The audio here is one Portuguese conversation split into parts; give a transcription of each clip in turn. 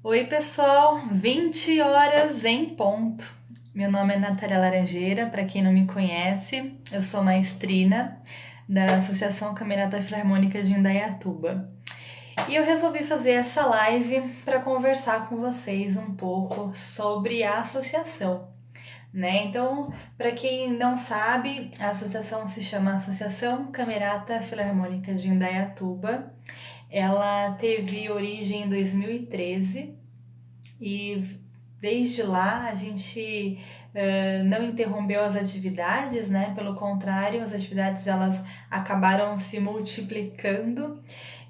Oi, pessoal, 20 horas em ponto. Meu nome é Natália Laranjeira, para quem não me conhece, eu sou maestrina da Associação Camerata Filarmônica de Indaiatuba. E eu resolvi fazer essa live para conversar com vocês um pouco sobre a associação, né? Então, para quem não sabe, a associação se chama Associação Camerata Filarmônica de Indaiatuba. Ela teve origem em 2013 e desde lá a gente não interrompeu as atividades, né? Pelo contrário, as atividades elas acabaram se multiplicando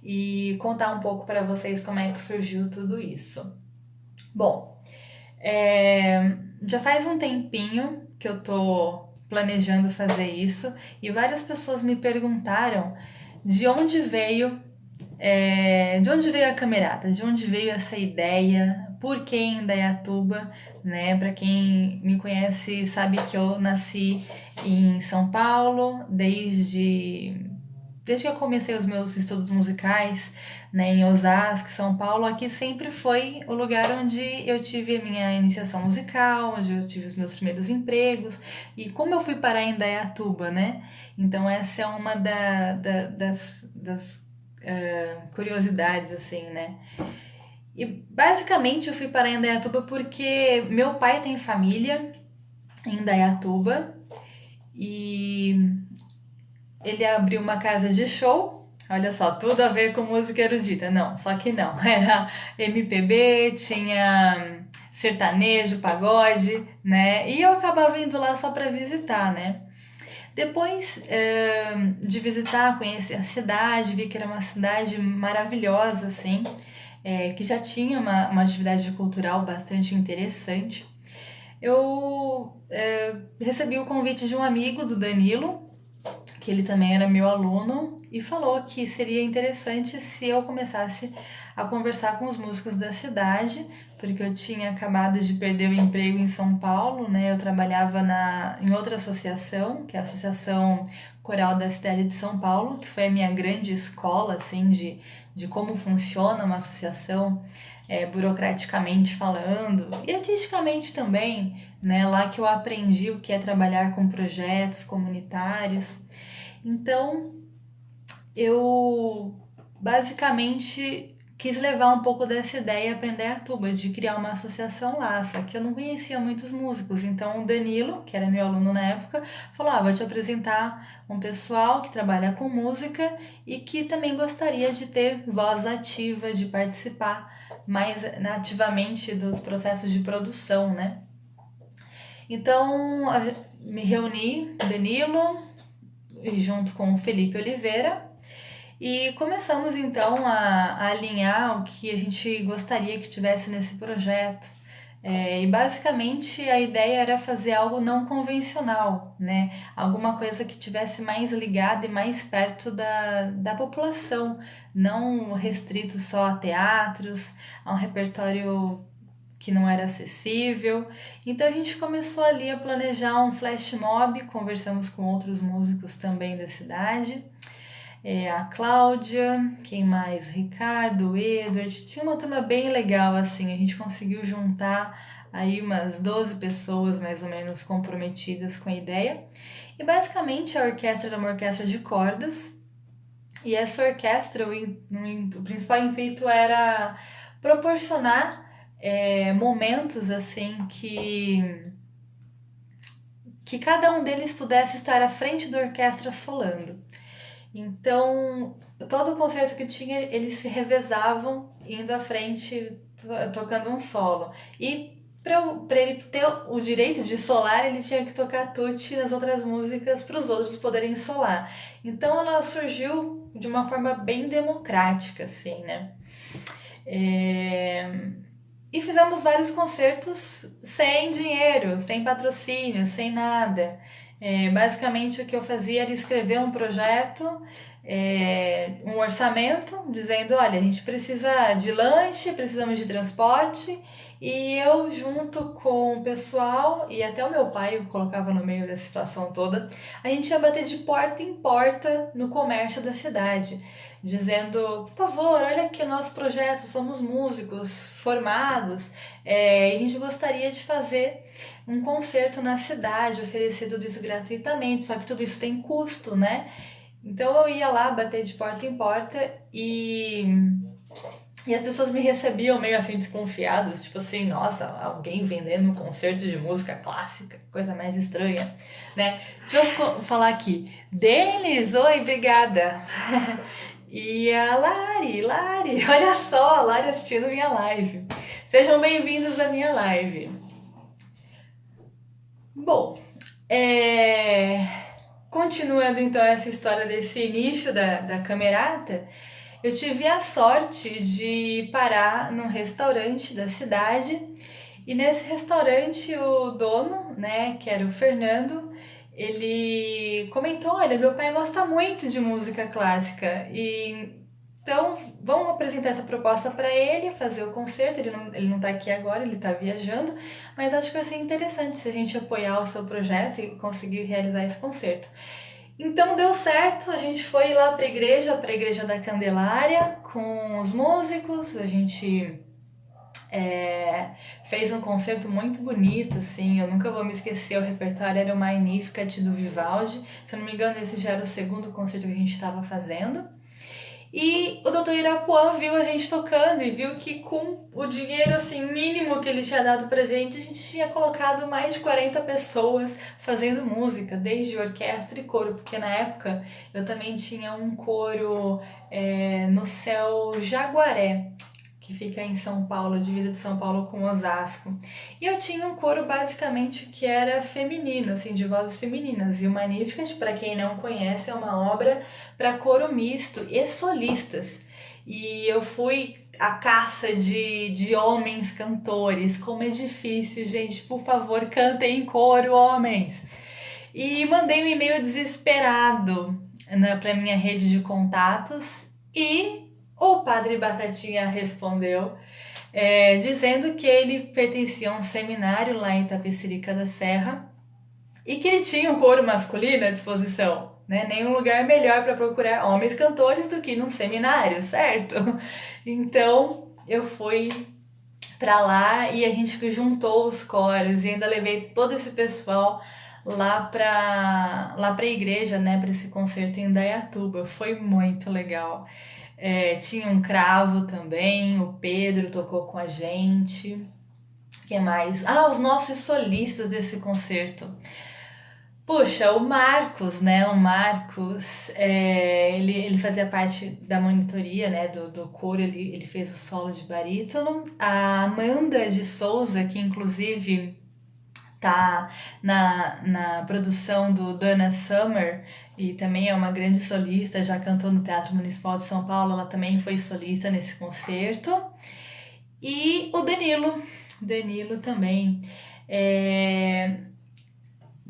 e contar um pouco para vocês como é que surgiu tudo isso. Bom, já faz um tempinho que eu tô planejando fazer isso e várias pessoas me perguntaram de onde veio a camerata, de onde veio essa ideia, por que em Indaiatuba, né? Para quem me conhece sabe que eu nasci em São Paulo desde que eu comecei os meus estudos musicais, né, em Osasco, São Paulo. Aqui sempre foi o lugar onde eu tive a minha iniciação musical, onde eu tive os meus primeiros empregos. E como eu fui parar em Indaiatuba, né? Então essa é uma das curiosidades, assim, né? E basicamente eu fui para Indaiatuba porque meu pai tem família em Indaiatuba e ele abriu uma casa de show. Olha só, tudo a ver com música erudita. Não, só que não. Era MPB, tinha sertanejo, pagode, né? E eu acabava indo lá só para visitar, né? Depois de visitar, conhecer a cidade, vi que era uma cidade maravilhosa, assim, que já tinha uma atividade cultural bastante interessante. Eu recebi o convite de um amigo do Danilo, que ele também era meu aluno, e falou que seria interessante se eu começasse a conversar com os músicos da cidade, porque eu tinha acabado de perder o emprego em São Paulo, né? Eu trabalhava em outra associação, que é a Associação Coral da Cidade de São Paulo, que foi a minha grande escola, assim, de como funciona uma associação, burocraticamente falando, e artisticamente também, né? Lá que eu aprendi o que é trabalhar com projetos comunitários. Então, eu basicamente quis levar um pouco dessa ideia para Indaiatuba, de criar uma associação lá, só que eu não conhecia muitos músicos. Então, o Danilo, que era meu aluno na época, falou: vou te apresentar um pessoal que trabalha com música e que também gostaria de ter voz ativa, de participar mais ativamente dos processos de produção, né? Então, me reuni, Danilo, junto com o Felipe Oliveira, e começamos então a alinhar o que a gente gostaria que tivesse nesse projeto. E basicamente a ideia era fazer algo não convencional, né? Alguma coisa que tivesse mais ligada e mais perto da população, não restrito só a teatros, a um repertório que não era acessível. Então a gente começou ali a planejar um flash mob, conversamos com outros músicos também da cidade. A Cláudia, quem mais? O Ricardo, o Edward. Tinha uma turma bem legal, assim. A gente conseguiu juntar aí umas 12 pessoas mais ou menos comprometidas com a ideia. E basicamente a orquestra era uma orquestra de cordas. E essa orquestra, o principal intuito era proporcionar momentos assim que cada um deles pudesse estar à frente da orquestra solando. Então, todo o concerto que tinha, eles se revezavam indo à frente, tocando um solo. E para ele ter o direito de solar, ele tinha que tocar tutti nas outras músicas para os outros poderem solar. Então, ela surgiu de uma forma bem democrática, assim, né? E fizemos vários concertos sem dinheiro, sem patrocínio, sem nada. Basicamente o que eu fazia era escrever um projeto, um orçamento, dizendo: olha, a gente precisa de lanche, precisamos de transporte E eu, junto com o pessoal, e até o meu pai eu colocava no meio dessa situação toda, a gente ia bater de porta em porta no comércio da cidade, dizendo, por favor, olha aqui o nosso projeto, somos músicos formados, e a gente gostaria de fazer um concerto na cidade, oferecer tudo isso gratuitamente, só que tudo isso tem custo, né? Então eu ia lá bater de porta em porta e as pessoas me recebiam meio assim desconfiadas, tipo assim, nossa, alguém vendendo um concerto de música clássica, coisa mais estranha, né? Deixa eu falar aqui. Denis, oi, obrigada. E a Lari, olha só, a Lari assistindo minha live. Sejam bem-vindos à minha live. Bom, continuando então essa história desse início da camerata, eu tive a sorte de parar num restaurante da cidade e nesse restaurante o dono, né, que era o Fernando, ele comentou, olha, meu pai gosta muito de música clássica e então vamos apresentar essa proposta para ele, fazer o concerto, ele não tá aqui agora, ele tá viajando, mas acho que vai ser interessante se a gente apoiar o seu projeto e conseguir realizar esse concerto. Então deu certo, a gente foi lá para a igreja da Candelária, com os músicos, a gente fez um concerto muito bonito, assim, eu nunca vou me esquecer, o repertório era o Magnificat do Vivaldi, se eu não me engano esse já era o segundo concerto que a gente estava fazendo. E o doutor Irapuã viu a gente tocando e viu que com o dinheiro assim mínimo que ele tinha dado pra gente, a gente tinha colocado mais de 40 pessoas fazendo música, desde orquestra e coro, porque na época eu também tinha um coro no Céu Jaguaré, que fica em São Paulo, divisa de São Paulo com Osasco. E eu tinha um coro basicamente que era feminino, assim, de vozes femininas. E o Magnificat, para quem não conhece, é uma obra para coro misto e solistas. E eu fui à caça de homens cantores. Como é difícil, gente. Por favor, cantem em coro, homens. E mandei um e-mail desesperado, né, para minha rede de contatos e o Padre Batatinha respondeu, dizendo que ele pertencia a um seminário lá em Itapecerica da Serra e que ele tinha um coro masculino à disposição. Né? Nenhum lugar melhor para procurar homens cantores do que num seminário, certo? Então eu fui pra lá e a gente juntou os coros e ainda levei todo esse pessoal lá pra igreja, né, para esse concerto em Indaiatuba. Foi muito legal. Tinha um cravo também, o Pedro tocou com a gente. O que mais? Ah, os nossos solistas desse concerto. Puxa, o Marcos, né? O Marcos, ele fazia parte da monitoria, né? Do coro, ele fez o solo de barítono. A Amanda de Souza, que inclusive tá na produção do Donna Summer e também é uma grande solista, já cantou no Teatro Municipal de São Paulo, ela também foi solista nesse concerto. E o Danilo também. É,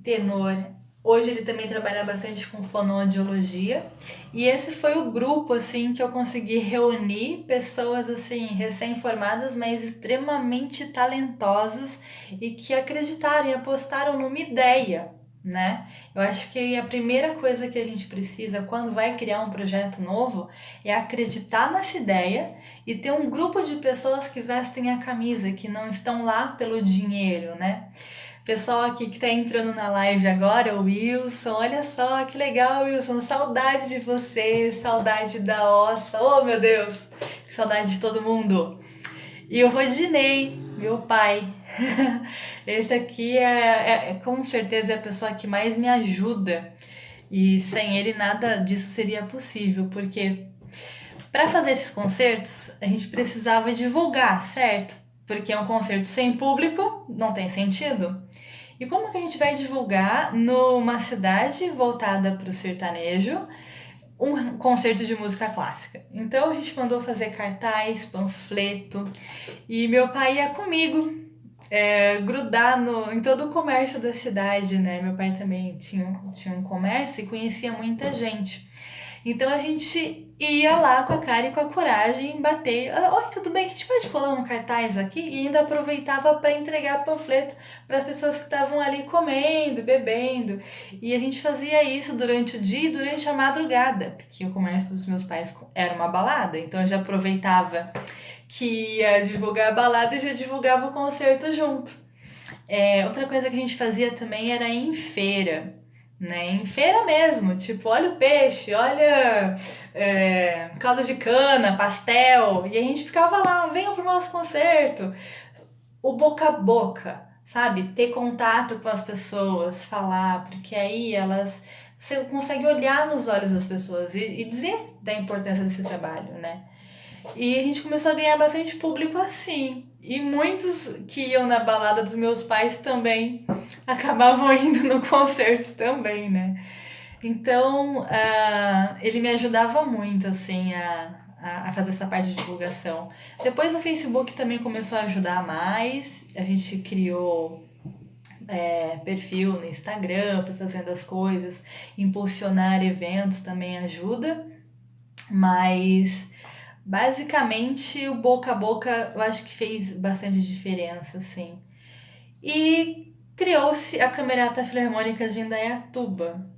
tenor. Hoje ele também trabalha bastante com fonoaudiologia e esse foi o grupo assim que eu consegui reunir pessoas assim recém-formadas, mas extremamente talentosas e que acreditaram e apostaram numa ideia, né? Eu acho que a primeira coisa que a gente precisa quando vai criar um projeto novo é acreditar nessa ideia e ter um grupo de pessoas que vestem a camisa, que não estão lá pelo dinheiro, né? Pessoal aqui que tá entrando na live agora, o Wilson, olha só que legal, Wilson, saudade de você, saudade da Ossa, oh meu Deus, que saudade de todo mundo. E o Rodinei, meu pai, esse aqui com certeza é a pessoa que mais me ajuda e sem ele nada disso seria possível, porque para fazer esses concertos a gente precisava divulgar, certo? Porque um concerto sem público não tem sentido. E como que a gente vai divulgar numa cidade voltada para o sertanejo um concerto de música clássica? Então a gente mandou fazer cartaz, panfleto e meu pai ia comigo grudar em todo o comércio da cidade, né? Meu pai também tinha um comércio e conhecia muita gente. Então a gente ia lá com a cara e com a coragem bater. Oi, tudo bem? A gente pode colar um cartaz aqui? E ainda aproveitava para entregar panfleto para as pessoas que estavam ali comendo, bebendo. E a gente fazia isso durante o dia e durante a madrugada, porque o comércio dos meus pais era uma balada. Então eu já aproveitava que ia divulgar a balada e já divulgava o concerto junto. Outra coisa que a gente fazia também era ir em feira, né? Em feira mesmo, tipo, olha o peixe, olha caldo de cana, pastel, e a gente ficava lá, venham pro nosso concerto. O boca a boca, sabe? Ter contato com as pessoas, falar, porque aí você consegue olhar nos olhos das pessoas e dizer da importância desse trabalho, né? E a gente começou a ganhar bastante público assim. E muitos que iam na balada dos meus pais também acabavam indo no concerto também, né? Então, ele me ajudava muito, assim, a fazer essa parte de divulgação. Depois o Facebook também começou a ajudar mais. A gente criou perfil no Instagram para fazendo as coisas. Impulsionar eventos também ajuda. Mas basicamente, o boca a boca eu acho que fez bastante diferença, assim. E criou-se a Camerata Filarmônica de Indaiatuba.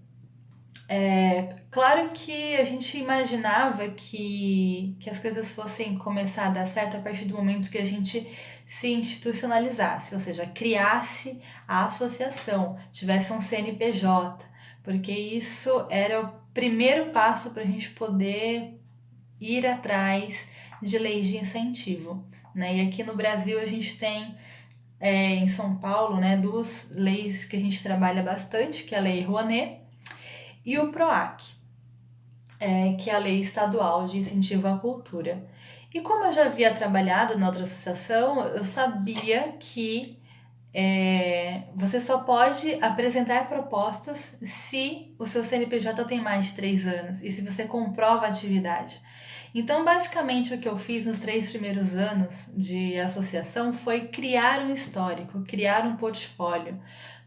Claro que a gente imaginava que as coisas fossem começar a dar certo a partir do momento que a gente se institucionalizasse, ou seja, criasse a associação, tivesse um CNPJ, porque isso era o primeiro passo para a gente poder ir atrás de leis de incentivo. Né? E aqui no Brasil a gente tem, em São Paulo, né, duas leis que a gente trabalha bastante, que é a Lei Rouanet e o PROAC, que é a Lei Estadual de Incentivo à Cultura. E como eu já havia trabalhado na outra associação, eu sabia que você só pode apresentar propostas se o seu CNPJ tem mais de 3 anos e se você comprova a atividade. Então, basicamente, o que eu fiz nos 3 primeiros anos de associação foi criar um histórico, criar um portfólio.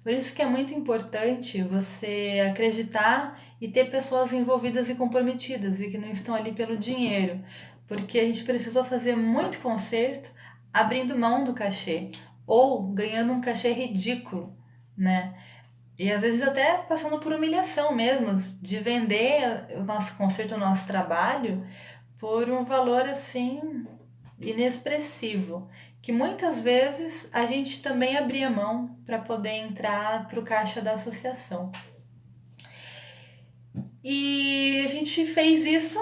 Por isso que é muito importante você acreditar e ter pessoas envolvidas e comprometidas e que não estão ali pelo dinheiro, porque a gente precisou fazer muito concerto abrindo mão do cachê ou ganhando um cachê ridículo, né? E às vezes até passando por humilhação mesmo, de vender o nosso concerto, o nosso trabalho por um valor assim inexpressivo, que muitas vezes a gente também abria mão para poder entrar para o caixa da associação. E a gente fez isso,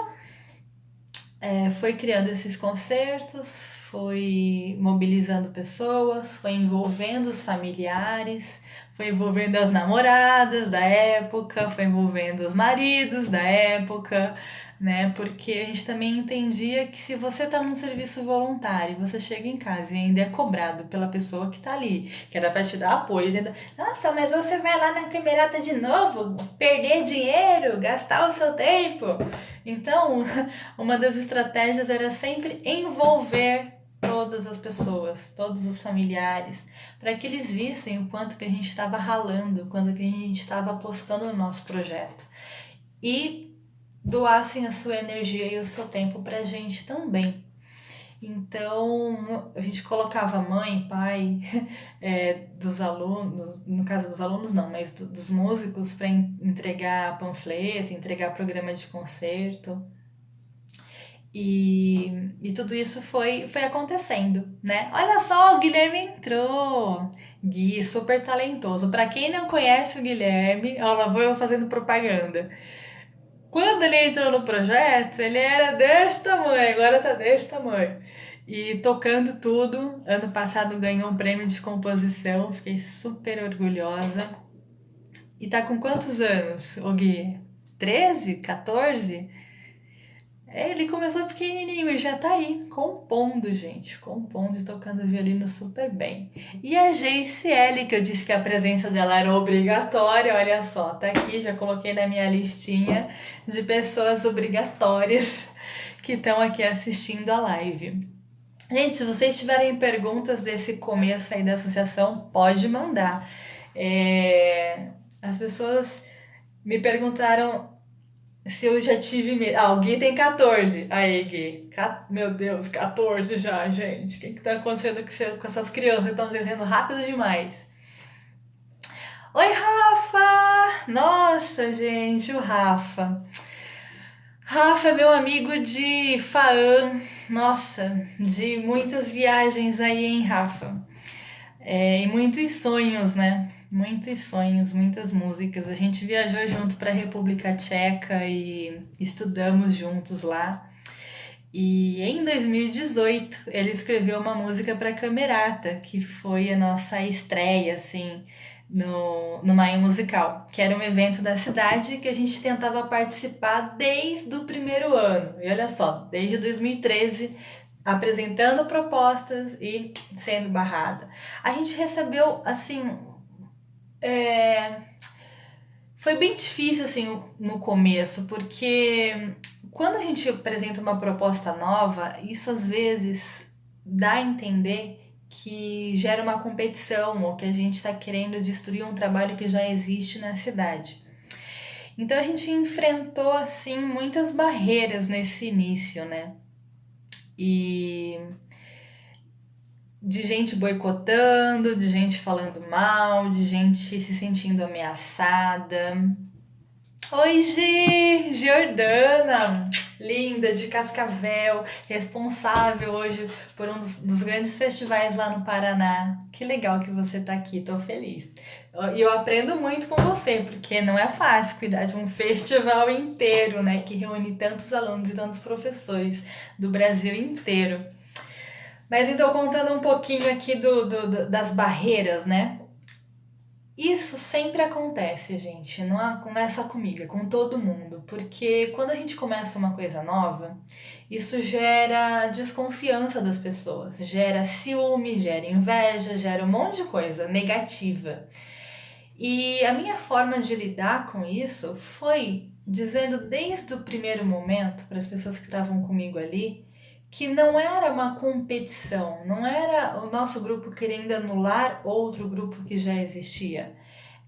foi criando esses concertos, foi mobilizando pessoas, foi envolvendo os familiares, foi envolvendo as namoradas da época, foi envolvendo os maridos da época, né? Porque a gente também entendia que se você tá num serviço voluntário, você chega em casa e ainda é cobrado pela pessoa que tá ali, que era pra te dar apoio, dentro, nossa, mas você vai lá na camerata de novo, perder dinheiro, gastar o seu tempo. Então, uma das estratégias era sempre envolver todas as pessoas, todos os familiares, para que eles vissem o quanto que a gente estava ralando, o quanto que a gente estava apostando no nosso projeto. E doassem a sua energia e o seu tempo para a gente também. Então, a gente colocava mãe, pai dos alunos, no caso dos alunos não, mas dos músicos, para entregar panfleto, entregar programa de concerto. E tudo isso foi acontecendo, né? Olha só, o Guilherme entrou. Gui, super talentoso. Para quem não conhece o Guilherme, ó, lá vou eu fazendo propaganda. Quando ele entrou no projeto, ele era desse tamanho, agora tá desse tamanho. E tocando tudo. Ano passado ganhou um prêmio de composição, fiquei super orgulhosa. E tá com quantos anos, o Gui? 13? 14? Ele começou pequenininho e já tá aí, compondo, gente. Compondo e tocando violino super bem. E a GCL, que eu disse que a presença dela era obrigatória, olha só, tá aqui, já coloquei na minha listinha de pessoas obrigatórias que estão aqui assistindo a live. Gente, se vocês tiverem perguntas desse começo aí da associação, pode mandar. As pessoas me perguntaram Se eu já tive medo. Ah, o Gui tem 14. Aí, Gui. Meu Deus, 14 já, gente. O que tá acontecendo com essas crianças que estão crescendo rápido demais? Oi, Rafa! Nossa, gente, o Rafa. Rafa é meu amigo de Faã. Nossa, de muitas viagens aí, hein, Rafa? E muitos sonhos, né? Muitos sonhos, muitas músicas. A gente viajou junto para a República Tcheca e estudamos juntos lá. E em 2018 ele escreveu uma música para Camerata, que foi a nossa estreia, assim, no Maio Musical, que era um evento da cidade que a gente tentava participar desde o primeiro ano. E olha só, desde 2013, apresentando propostas e sendo barrada. A gente recebeu, assim, é, foi bem difícil assim no começo, porque quando a gente apresenta uma proposta nova, isso às vezes dá a entender que gera uma competição ou que a gente está querendo destruir um trabalho que já existe na cidade. Então a gente enfrentou assim muitas barreiras nesse início, né? E de gente boicotando, de gente falando mal, de gente se sentindo ameaçada. Oi, Gi! Jordana, linda, de Cascavel, responsável hoje por um dos grandes festivais lá no Paraná. Que legal que você tá aqui, tô feliz. E eu aprendo muito com você, porque não é fácil cuidar de um festival inteiro, né, que reúne tantos alunos e tantos professores do Brasil inteiro. Mas então, contando um pouquinho aqui das barreiras, né? Isso sempre acontece, gente. Não é só comigo, é com todo mundo. Porque quando a gente começa uma coisa nova, isso gera desconfiança das pessoas, gera ciúme, gera inveja, gera um monte de coisa negativa. E a minha forma de lidar com isso foi dizendo desde o primeiro momento para as pessoas que estavam comigo ali que não era uma competição, não era o nosso grupo querendo anular outro grupo que já existia.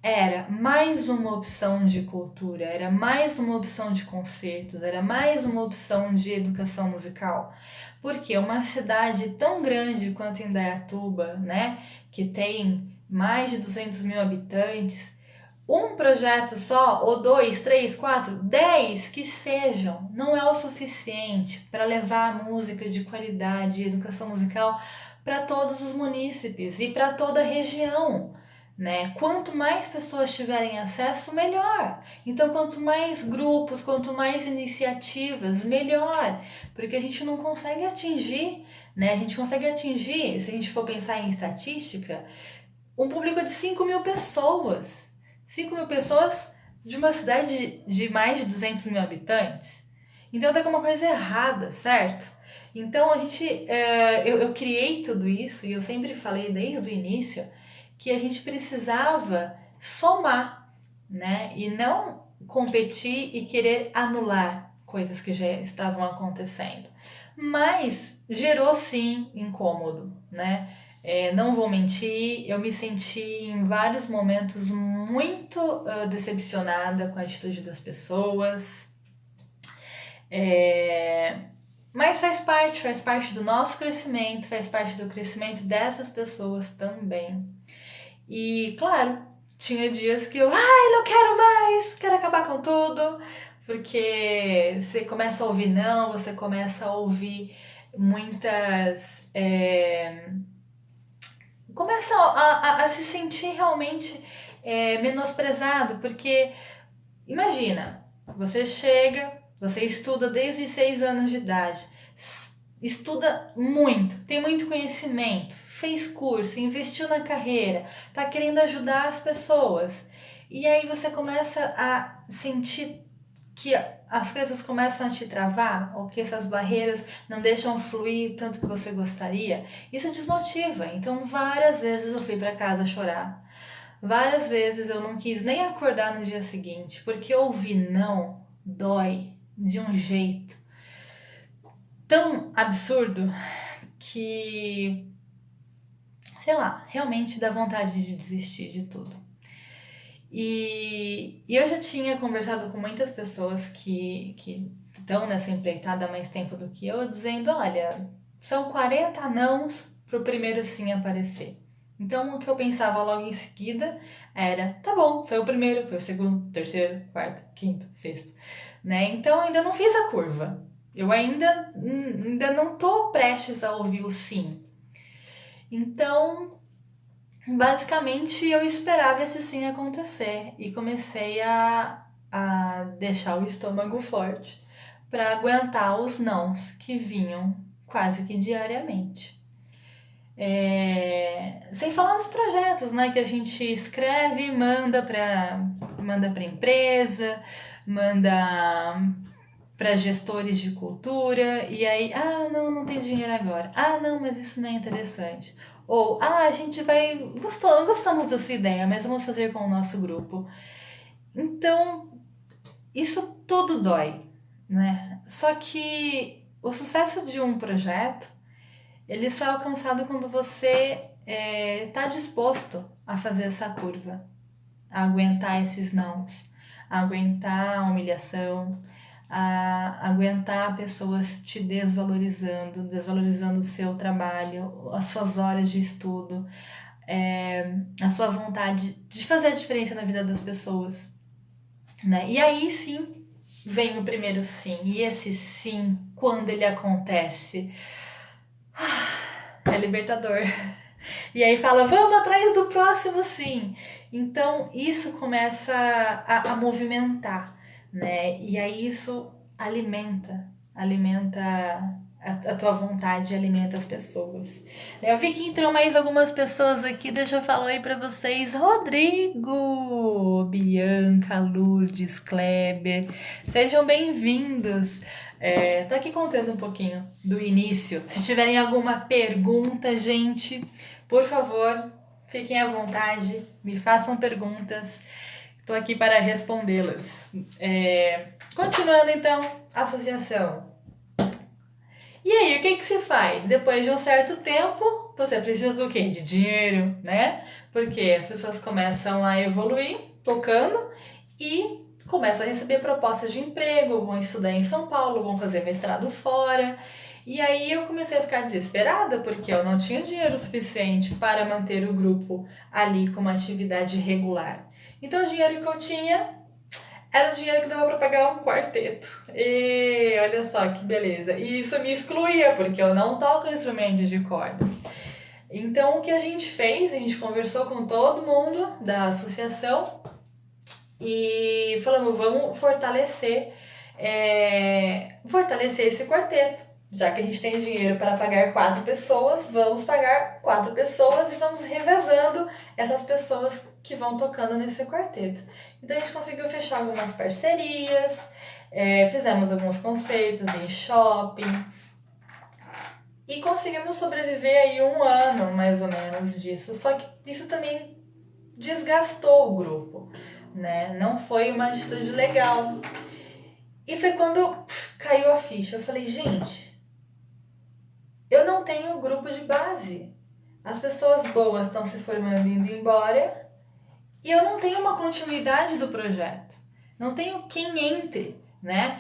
Era mais uma opção de cultura, era mais uma opção de concertos, era mais uma opção de educação musical. Porque uma cidade tão grande quanto Indaiatuba, né, que tem mais de 200 mil habitantes, um projeto só, ou dois, três, quatro, 10 que sejam, não é o suficiente para levar a música de qualidade e educação musical para todos os munícipes e para toda a região. Né? Quanto mais pessoas tiverem acesso, melhor. Então, quanto mais grupos, quanto mais iniciativas, melhor. Porque a gente não consegue atingir, né? A gente consegue atingir, se a gente for pensar em estatística, um público de 5 mil pessoas. 5 mil pessoas de uma cidade de mais de 200 mil habitantes. Então tem alguma coisa errada, certo? Então eu criei tudo isso e eu sempre falei desde o início que a gente precisava somar, né? E não competir e querer anular coisas que já estavam acontecendo. Mas gerou sim incômodo, né? Não vou mentir, eu me senti em vários momentos muito decepcionada com a atitude das pessoas. Mas faz parte do nosso crescimento, faz parte do crescimento dessas pessoas também. E claro, tinha dias que eu, ai, não quero mais, quero acabar com tudo, porque você começa a ouvir não, você começa a ouvir muitas. Começa a se sentir realmente menosprezado, porque imagina, você chega, você estuda desde os 6 anos de idade, estuda muito, tem muito conhecimento, fez curso, investiu na carreira, tá querendo ajudar as pessoas. E aí você começa a sentir que as coisas começam a te travar, ou que essas barreiras não deixam fluir tanto que você gostaria, isso desmotiva. Então, várias vezes eu fui para casa chorar. Várias vezes eu não quis nem acordar no dia seguinte, porque ouvir não dói de um jeito tão absurdo que, sei lá, realmente dá vontade de desistir de tudo. E eu já tinha conversado com muitas pessoas que estão nessa empreitada há mais tempo do que eu, dizendo, olha, são 40 nãos pro primeiro sim aparecer. Então o que eu pensava logo em seguida era, tá bom, foi o primeiro, foi o segundo, terceiro, quarto, quinto, sexto, né? Então ainda não fiz a curva. Eu ainda não tô prestes a ouvir o sim. Então, basicamente, eu esperava esse sim acontecer e comecei a deixar o estômago forte para aguentar os nãos que vinham quase que diariamente. Sem falar nos projetos, né, que a gente escreve e manda para empresa, manda para gestores de cultura, e aí, não tem dinheiro agora. Não, mas isso não é interessante. Ou, a gente gostamos da sua ideia, mas vamos fazer com o nosso grupo. Então, isso tudo dói, né? Só que o sucesso de um projeto, ele só é alcançado quando você está disposto a fazer essa curva, a aguentar esses nãos, a aguentar a humilhação, a aguentar pessoas te desvalorizando o seu trabalho, as suas horas de estudo, a sua vontade de fazer a diferença na vida das pessoas, né? E aí sim vem o primeiro sim, e esse sim, quando ele acontece, é libertador. E aí fala, vamos atrás do próximo sim. Então isso começa a movimentar, né? E aí isso alimenta a tua vontade, alimenta as pessoas. Eu vi que entrou mais algumas pessoas aqui, deixa eu falar aí pra vocês. Rodrigo, Bianca, Lourdes, Kleber, sejam bem-vindos. Tô aqui contando um pouquinho do início. Se tiverem alguma pergunta, gente, por favor, fiquem à vontade, me façam perguntas. Estou aqui para respondê-las. Continuando então, associação. E aí, o que se faz? Depois de um certo tempo, você precisa do quê? De dinheiro, né? Porque as pessoas começam a evoluir, tocando, e começam a receber propostas de emprego, vão estudar em São Paulo, vão fazer mestrado fora. E aí eu comecei a ficar desesperada, porque eu não tinha dinheiro suficiente para manter o grupo ali com uma atividade regular. Então o dinheiro que eu tinha era o dinheiro que dava para pagar um quarteto. E olha só que beleza. E isso me excluía, porque eu não toco instrumentos de cordas. Então o que a gente fez? A gente conversou com todo mundo da associação e falamos, vamos fortalecer esse quarteto. Já que a gente tem dinheiro para pagar 4 pessoas, vamos pagar 4 pessoas e vamos revezando essas pessoas que vão tocando nesse quarteto. Então a gente conseguiu fechar algumas parcerias, fizemos alguns concertos em shopping e conseguimos sobreviver aí 1 ano mais ou menos disso. Só que isso também desgastou o grupo, né? Não foi uma atitude legal. E foi quando caiu a ficha. Eu falei, gente, eu não tenho grupo de base. As pessoas boas estão se formando e indo embora e eu não tenho uma continuidade do projeto. Não tenho quem entre, né?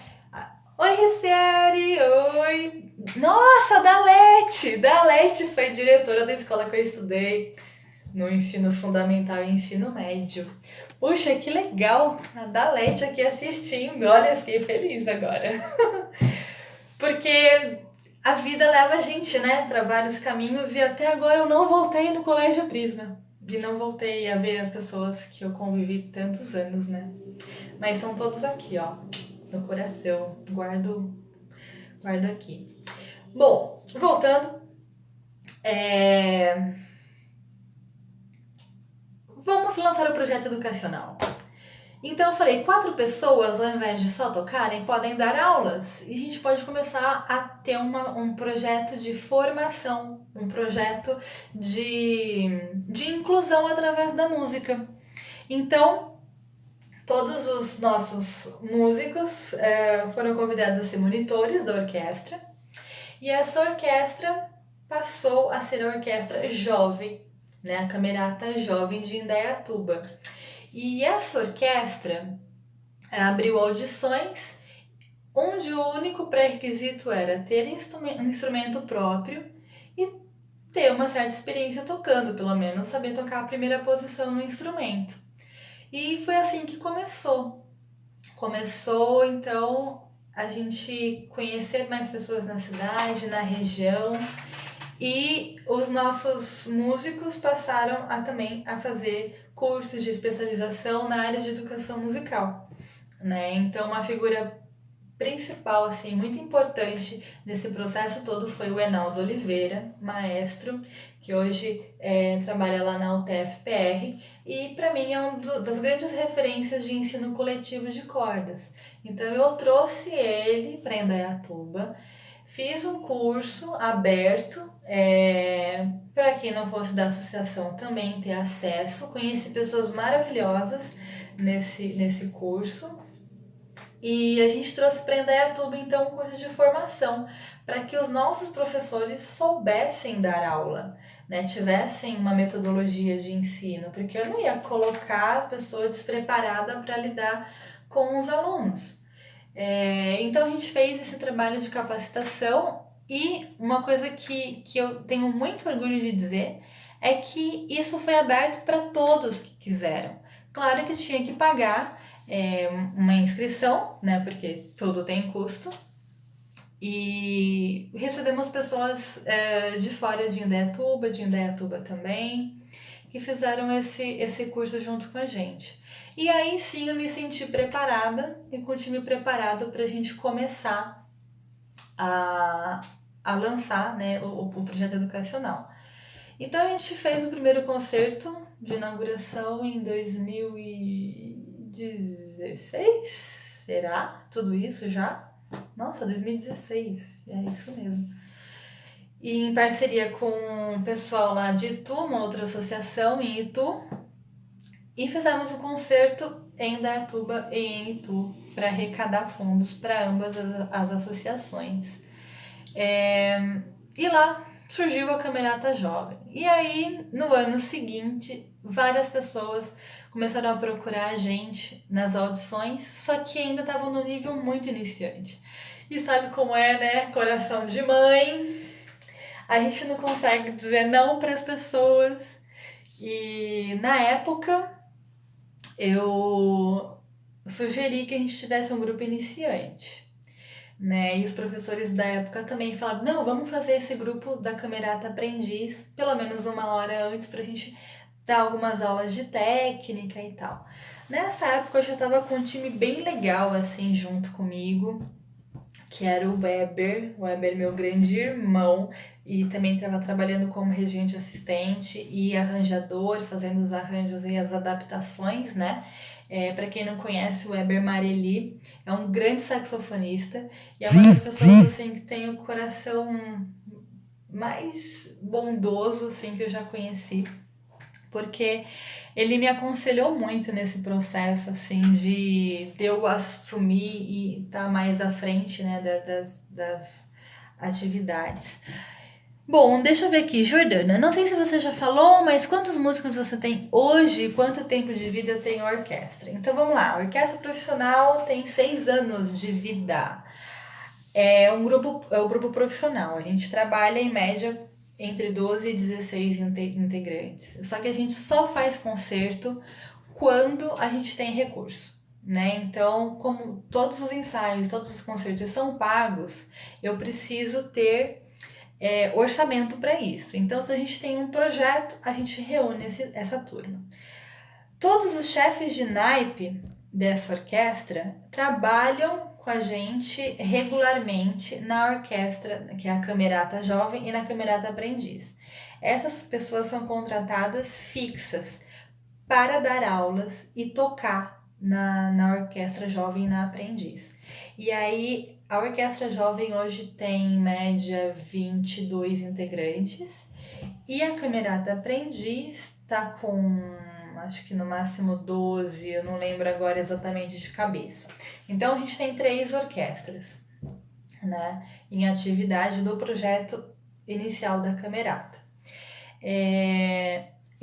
Oi, Ricieri! Oi! Nossa, Dalete foi diretora da escola que eu estudei no ensino fundamental e ensino médio. Puxa, que legal! A Dalete aqui assistindo. Olha, fiquei feliz agora. Porque a vida leva a gente, né, para vários caminhos e até agora eu não voltei no Colégio Prisma. E não voltei a ver as pessoas que eu convivi tantos anos, né? Mas são todos aqui, ó, no coração. Guardo aqui. Bom, voltando. Vamos lançar o projeto educacional. Então eu falei, 4 pessoas, ao invés de só tocarem, podem dar aulas. E a gente pode começar a ter um projeto de formação, um projeto de inclusão através da música. Então, todos os nossos músicos foram convidados a ser monitores da orquestra. E essa orquestra passou a ser a orquestra jovem, né? A Camerata Jovem de Indaiatuba. E essa orquestra abriu audições onde o único pré-requisito era ter um instrumento próprio e ter uma certa experiência tocando, pelo menos saber tocar a primeira posição no instrumento. E foi assim que começou. Começou, então, a gente conhecer mais pessoas na cidade, na região, e os nossos músicos passaram também a fazer cursos de especialização na área de educação musical, né? Então, uma figura principal, assim, muito importante nesse processo todo foi o Enaldo Oliveira, maestro, que hoje trabalha lá na UTF-PR, e para mim é uma das grandes referências de ensino coletivo de cordas. Então eu trouxe ele para Indaiatuba, fiz um curso aberto para quem não fosse da associação também ter acesso, conheci pessoas maravilhosas nesse curso. E a gente trouxe para Indaiatuba, então, um curso de formação para que os nossos professores soubessem dar aula, né? Tivessem uma metodologia de ensino, porque eu não ia colocar a pessoa despreparada para lidar com os alunos. Então, a gente fez esse trabalho de capacitação e uma coisa que eu tenho muito orgulho de dizer é que isso foi aberto para todos que quiseram. Claro que tinha que pagar uma inscrição, né? Porque tudo tem custo. E recebemos pessoas de fora de Indaiatuba também, que fizeram esse curso junto com a gente. E aí sim eu me senti preparada e continuo preparado para a gente começar a lançar, né, o projeto educacional. Então a gente fez o primeiro concerto de inauguração em 2016? Será? Tudo isso já? Nossa, 2016, é isso mesmo. E em parceria com o pessoal lá de Itu, uma outra associação em Itu, e fizemos o concerto em Indaiatuba e em Itu para arrecadar fundos para ambas as associações. E lá surgiu a Camerata Jovem. E aí, no ano seguinte, várias pessoas começaram a procurar a gente nas audições, só que ainda estavam no nível muito iniciante. E sabe como é, né? Coração de mãe. A gente não consegue dizer não para as pessoas. E na época, eu sugeri que a gente tivesse um grupo iniciante. Né? E os professores da época também falaram, não, vamos fazer esse grupo da Camerata Aprendiz pelo menos 1 hora antes pra gente dar algumas aulas de técnica e tal. Nessa época eu já tava com um time bem legal assim junto comigo, que era o Weber meu grande irmão, e também estava trabalhando como regente assistente e arranjador, fazendo os arranjos e as adaptações, né? Para quem não conhece, o Weber Marelli é um grande saxofonista e é uma das pessoas assim que tem o coração mais bondoso assim que eu já conheci, porque ele me aconselhou muito nesse processo assim de eu assumir e estar mais à frente, né, das atividades. Bom, deixa eu ver aqui, Jordana. Não sei se você já falou, mas quantos músicos você tem hoje e quanto tempo de vida tem a orquestra? Então vamos lá, a orquestra profissional tem 6 anos de vida. É o grupo profissional. A gente trabalha em média entre 12 e 16 integrantes. Só que a gente só faz concerto quando a gente tem recurso. Né? Então, como todos os ensaios, todos os concertos são pagos, eu preciso ter orçamento para isso. Então, se a gente tem um projeto, a gente reúne essa turma. Todos os chefes de naipe dessa orquestra trabalham com a gente regularmente na orquestra, que é a Camerata Jovem e na Camerata Aprendiz. Essas pessoas são contratadas fixas para dar aulas e tocar na Orquestra Jovem e na Aprendiz. E aí, a Orquestra Jovem hoje tem em média 22 integrantes e a Camerata Aprendiz está com, acho que no máximo 12, eu não lembro agora exatamente de cabeça. Então, a gente tem 3 orquestras, né, em atividade do projeto inicial da Camerata.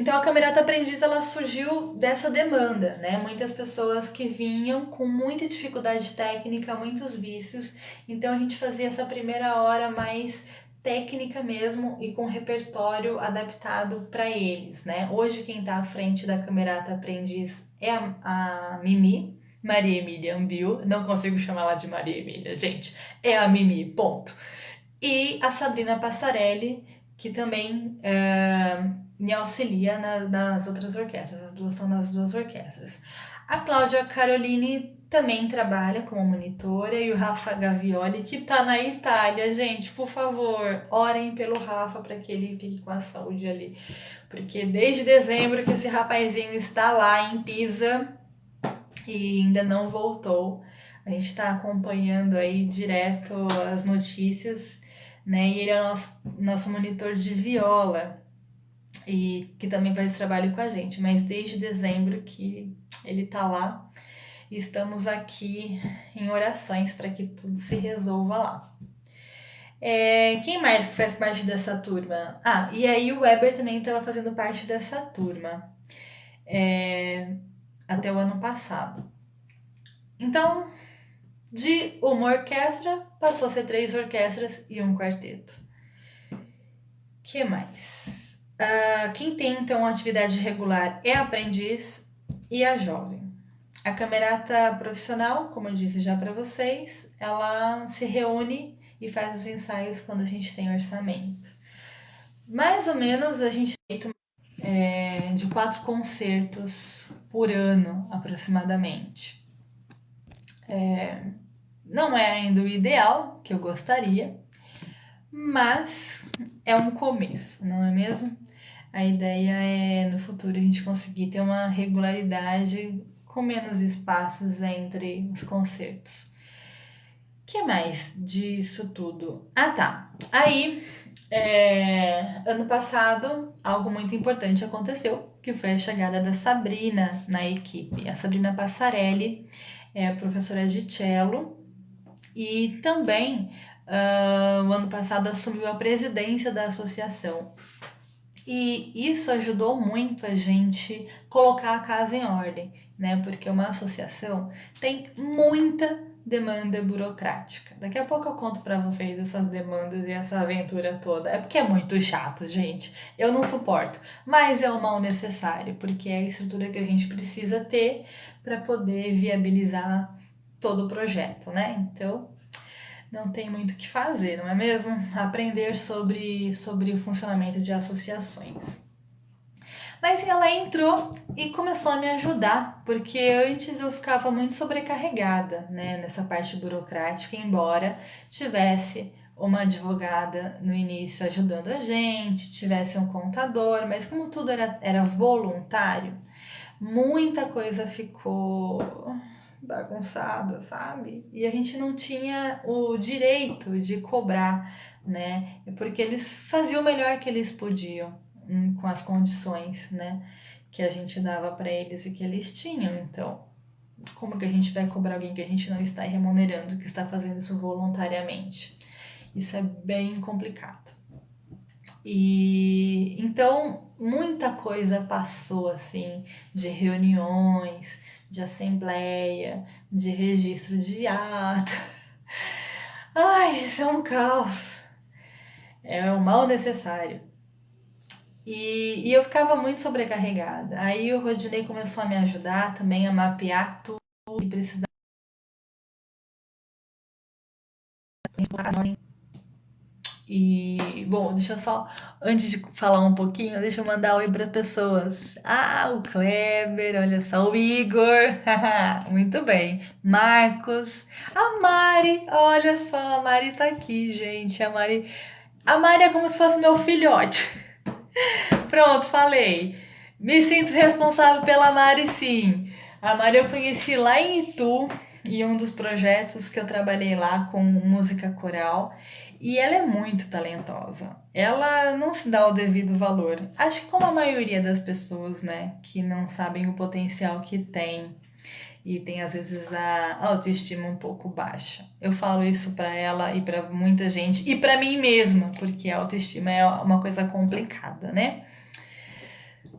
Então a Camerata Aprendiz ela surgiu dessa demanda, né? Muitas pessoas que vinham com muita dificuldade técnica, muitos vícios. Então a gente fazia essa primeira hora mais técnica mesmo e com repertório adaptado para eles, né? Hoje quem está à frente da Camerata Aprendiz é a Mimi, Maria Emília Ambil. Não consigo chamar ela de Maria Emília, gente. É a Mimi, ponto. E a Sabrina Passarelli, que também me auxilia nas outras orquestras. As duas são nas duas orquestras. A Cláudia Caroline também trabalha como monitora e o Rafa Gavioli, que tá na Itália. Gente, por favor, orem pelo Rafa para que ele fique com a saúde ali. Porque desde dezembro que esse rapazinho está lá em Pisa e ainda não voltou. A gente está acompanhando aí direto as notícias, né? E ele é o nosso monitor de viola e que também faz trabalho com a gente, mas desde dezembro que ele tá lá e estamos aqui em orações para que tudo se resolva lá. Quem mais que faz parte dessa turma? Ah, e aí o Weber também estava fazendo parte dessa turma até o ano passado. Então, de uma orquestra passou a ser 3 orquestras e um quarteto. Que mais? Quem tem então atividade regular é a aprendiz e a jovem. A camerata profissional, como eu disse já para vocês, ela se reúne e faz os ensaios quando a gente tem orçamento. Mais ou menos a gente tem de 4 concertos por ano, aproximadamente. Não é ainda o ideal que eu gostaria, mas é um começo, não é mesmo? A ideia é no futuro a gente conseguir ter uma regularidade com menos espaços entre os concertos. O que mais disso tudo? Ah, tá. Aí, ano passado, algo muito importante aconteceu, que foi a chegada da Sabrina na equipe. A Sabrina Passarelli é professora de cello e também, o ano passado, assumiu a presidência da associação. E isso ajudou muito a gente colocar a casa em ordem, né? Porque uma associação tem muita demanda burocrática. Daqui a pouco eu conto para vocês essas demandas e essa aventura toda. É porque é muito chato, gente. Eu não suporto, mas é o mal necessário, porque é a estrutura que a gente precisa ter para poder viabilizar todo o projeto, né? Então, não tem muito o que fazer, não é mesmo? Aprender sobre o funcionamento de associações. Mas ela entrou e começou a me ajudar, porque antes eu ficava muito sobrecarregada, né, nessa parte burocrática, embora tivesse uma advogada no início ajudando a gente, tivesse um contador, mas como tudo era voluntário, muita coisa ficou bagunçada, sabe? E a gente não tinha o direito de cobrar, né? Porque eles faziam o melhor que eles podiam com as condições, né? Que a gente dava para eles e que eles tinham. Então, como que a gente vai cobrar alguém que a gente não está remunerando, que está fazendo isso voluntariamente? Isso é bem complicado. E então muita coisa passou assim, de reuniões, de assembleia, de registro de ata. Ai, isso é um caos. É um mal necessário. E eu ficava muito sobrecarregada. Aí o Rodinei começou a me ajudar também a mapear tudo que precisava. E, bom, deixa eu só, antes de falar um pouquinho, deixa eu mandar oi para pessoas. Ah, o Kleber, olha só, o Igor, muito bem. Marcos, a Mari, olha só, a Mari tá aqui, gente. A Mari é como se fosse meu filhote. Pronto, falei. Me sinto responsável pela Mari, sim. A Mari eu conheci lá em Itu, em um dos projetos que eu trabalhei lá com música coral. E ela é muito talentosa. Ela não se dá o devido valor. Acho que como a maioria das pessoas, né, que não sabem o potencial que tem e tem às vezes a autoestima um pouco baixa. Eu falo isso pra ela e pra muita gente e pra mim mesma, porque a autoestima é uma coisa complicada, né?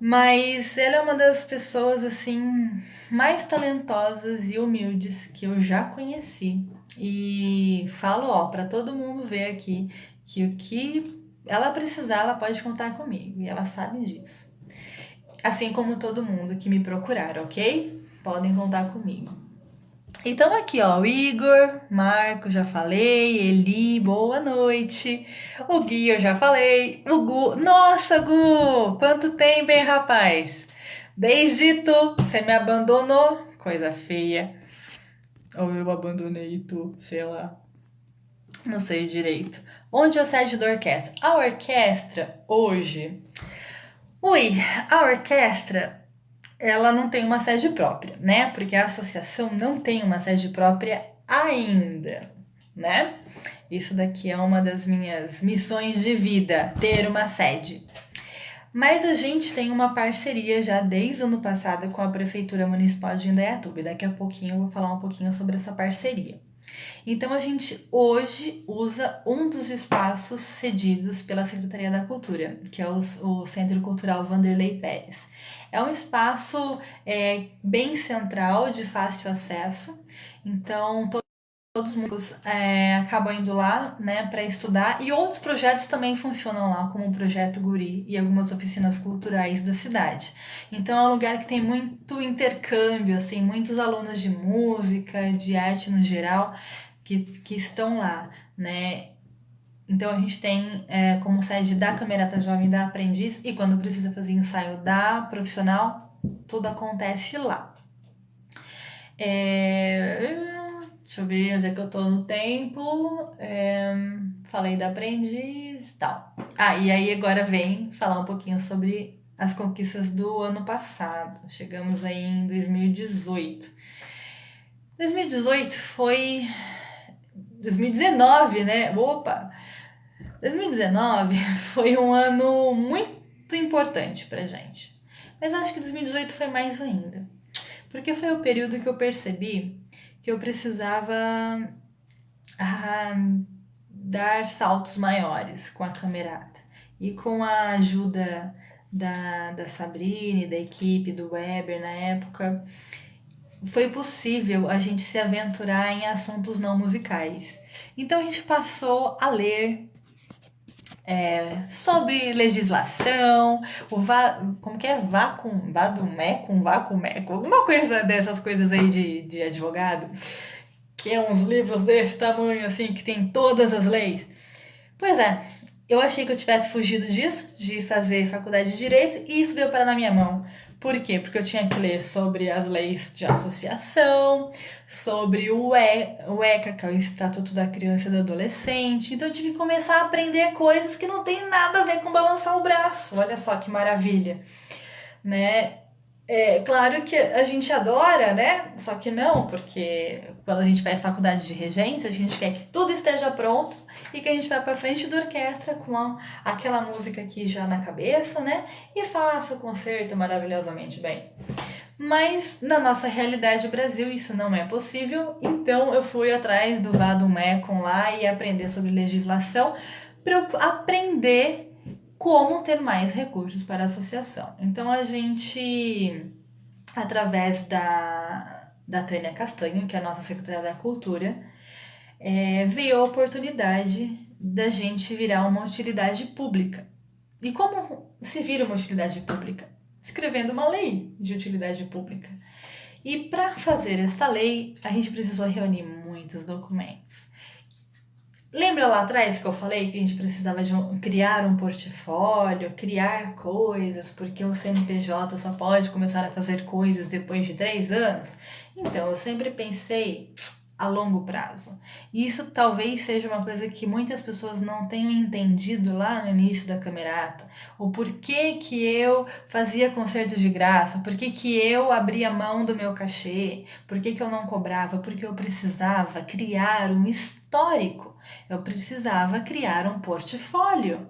Mas ela é uma das pessoas assim mais talentosas e humildes que eu já conheci. E falo, ó, para todo mundo ver aqui que o que ela precisar, ela pode contar comigo, e ela sabe disso. Assim como todo mundo que me procurar, ok? Podem contar comigo. Então aqui, ó, o Igor, Marco, já falei, Eli, boa noite. O Gui, eu já falei. O Gu, nossa, Gu, quanto tempo, hein, rapaz? Desde tu, você me abandonou, coisa feia. Ou eu abandonei tu, sei lá, não sei direito. Onde é a sede da orquestra? A orquestra, hoje... Ui, a orquestra ela não tem uma sede própria, né? Porque a associação não tem uma sede própria ainda, né? Isso daqui é uma das minhas missões de vida, ter uma sede. Mas a gente tem uma parceria já desde o ano passado com a Prefeitura Municipal de Indaiatuba. Daqui a pouquinho eu vou falar um pouquinho sobre essa parceria. Então a gente hoje usa um dos espaços cedidos pela Secretaria da Cultura, que é o Centro Cultural Vanderlei Pérez. É um espaço bem central, de fácil acesso, então todos os músicos acabam indo lá, né, para estudar, e outros projetos também funcionam lá, como o Projeto Guri e algumas oficinas culturais da cidade. Então é um lugar que tem muito intercâmbio, assim, muitos alunos de música, de arte no geral, que estão lá, né? Então a gente tem como sede da Camerata Jovem da Aprendiz, e quando precisa fazer ensaio da profissional, tudo acontece lá. Deixa eu ver onde é que eu tô no tempo. Falei da Aprendiz e tal. E aí agora vem falar um pouquinho sobre as conquistas do ano passado. Chegamos aí em 2018. 2018 foi 2019, né? Opa! 2019 foi um ano muito importante pra gente. Mas acho que 2018 foi mais ainda. Porque foi o período que eu percebi que eu precisava dar saltos maiores com a Camerata. E com a ajuda da Sabrine, da equipe, do Weber na época, foi possível a gente se aventurar em assuntos não musicais. Então a gente passou a ler sobre legislação, como que é? Vacumeco, alguma coisa dessas coisas aí de advogado, que é uns livros desse tamanho assim, que tem todas as leis. Pois é, eu achei que eu tivesse fugido disso, de fazer faculdade de Direito, e isso veio parar na minha mão. Por quê? Porque eu tinha que ler sobre as leis de associação, sobre o ECA, que é o Estatuto da Criança e do Adolescente. Então eu tive que começar a aprender coisas que não tem nada a ver com balançar o braço. Olha só que maravilha, né? É claro que a gente adora, né? Só que não, porque quando a gente faz faculdade de regência, a gente quer que tudo esteja pronto e que a gente vá para frente da orquestra com aquela música aqui já na cabeça, né? E faça o concerto maravilhosamente bem. Mas na nossa realidade Brasil isso não é possível, então eu fui atrás do Vado Mecum lá e aprender sobre legislação para eu aprender como ter mais recursos para a associação. Então a gente, através da Tânia Castanho, que é a nossa secretária da Cultura, veio a oportunidade da gente virar uma utilidade pública. E como se vira uma utilidade pública? Escrevendo uma lei de utilidade pública. E para fazer esta lei, a gente precisou reunir muitos documentos. Lembra lá atrás que eu falei que a gente precisava de criar um portfólio, criar coisas, porque o CNPJ só pode começar a fazer coisas depois de 3 anos? Então, eu sempre pensei a longo prazo. E isso talvez seja uma coisa que muitas pessoas não tenham entendido lá no início da Camerata. O porquê que eu fazia concertos de graça, porquê que eu abria mão do meu cachê, porquê que eu não cobrava, porque eu precisava criar um histórico. Eu precisava criar um portfólio,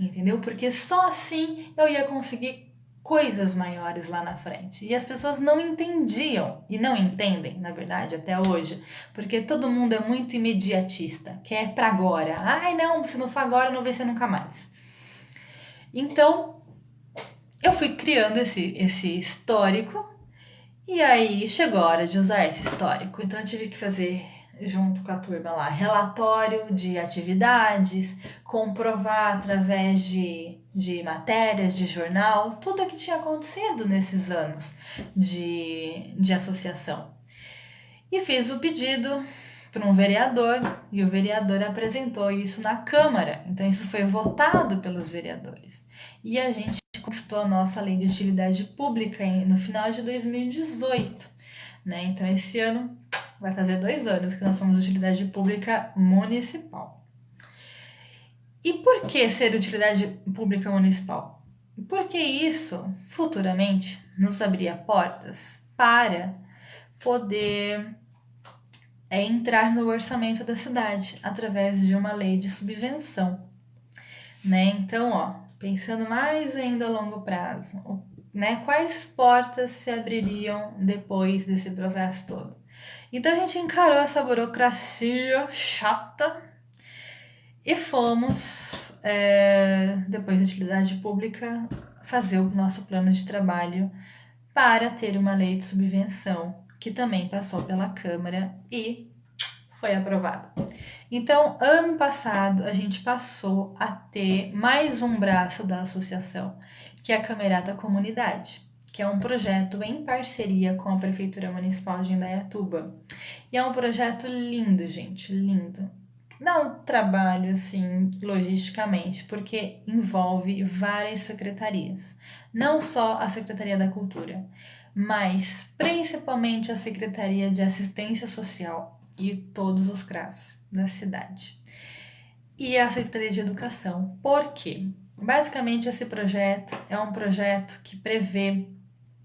entendeu? Porque só assim eu ia conseguir coisas maiores lá na frente. E as pessoas não entendiam, e não entendem, na verdade, até hoje, porque todo mundo é muito imediatista, quer pra agora. Ai, não, se não for agora, não vai ser nunca mais. Então, eu fui criando esse histórico e aí chegou a hora de usar esse histórico. Então eu tive que fazer, junto com a turma lá, relatório de atividades, comprovar através de matérias, de jornal, tudo o que tinha acontecido nesses anos de associação. E fiz o pedido para um vereador e o vereador apresentou isso na Câmara. Então isso foi votado pelos vereadores. E a gente conquistou a nossa lei de utilidade pública no final de 2018. Né? Então esse ano vai fazer 2 anos que nós somos utilidade pública municipal. E por que ser utilidade pública municipal? Porque isso futuramente nos abria portas para poder entrar no orçamento da cidade através de uma lei de subvenção, né? Então, pensando mais ainda a longo prazo, né? Quais portas se abririam depois desse processo todo? Então a gente encarou essa burocracia chata e fomos, depois da utilidade pública, fazer o nosso plano de trabalho para ter uma lei de subvenção, que também passou pela Câmara e foi aprovado. Então, ano passado, a gente passou a ter mais um braço da associação, que é a Camerata Comunidade, que é um projeto em parceria com a Prefeitura Municipal de Indaiatuba. E é um projeto lindo, gente, lindo. Dá um trabalho, assim, logisticamente, porque envolve várias secretarias. Não só a Secretaria da Cultura, mas principalmente a Secretaria de Assistência Social e todos os CRAS da cidade. E a Secretaria de Educação. Por quê? Basicamente, esse projeto é um projeto que prevê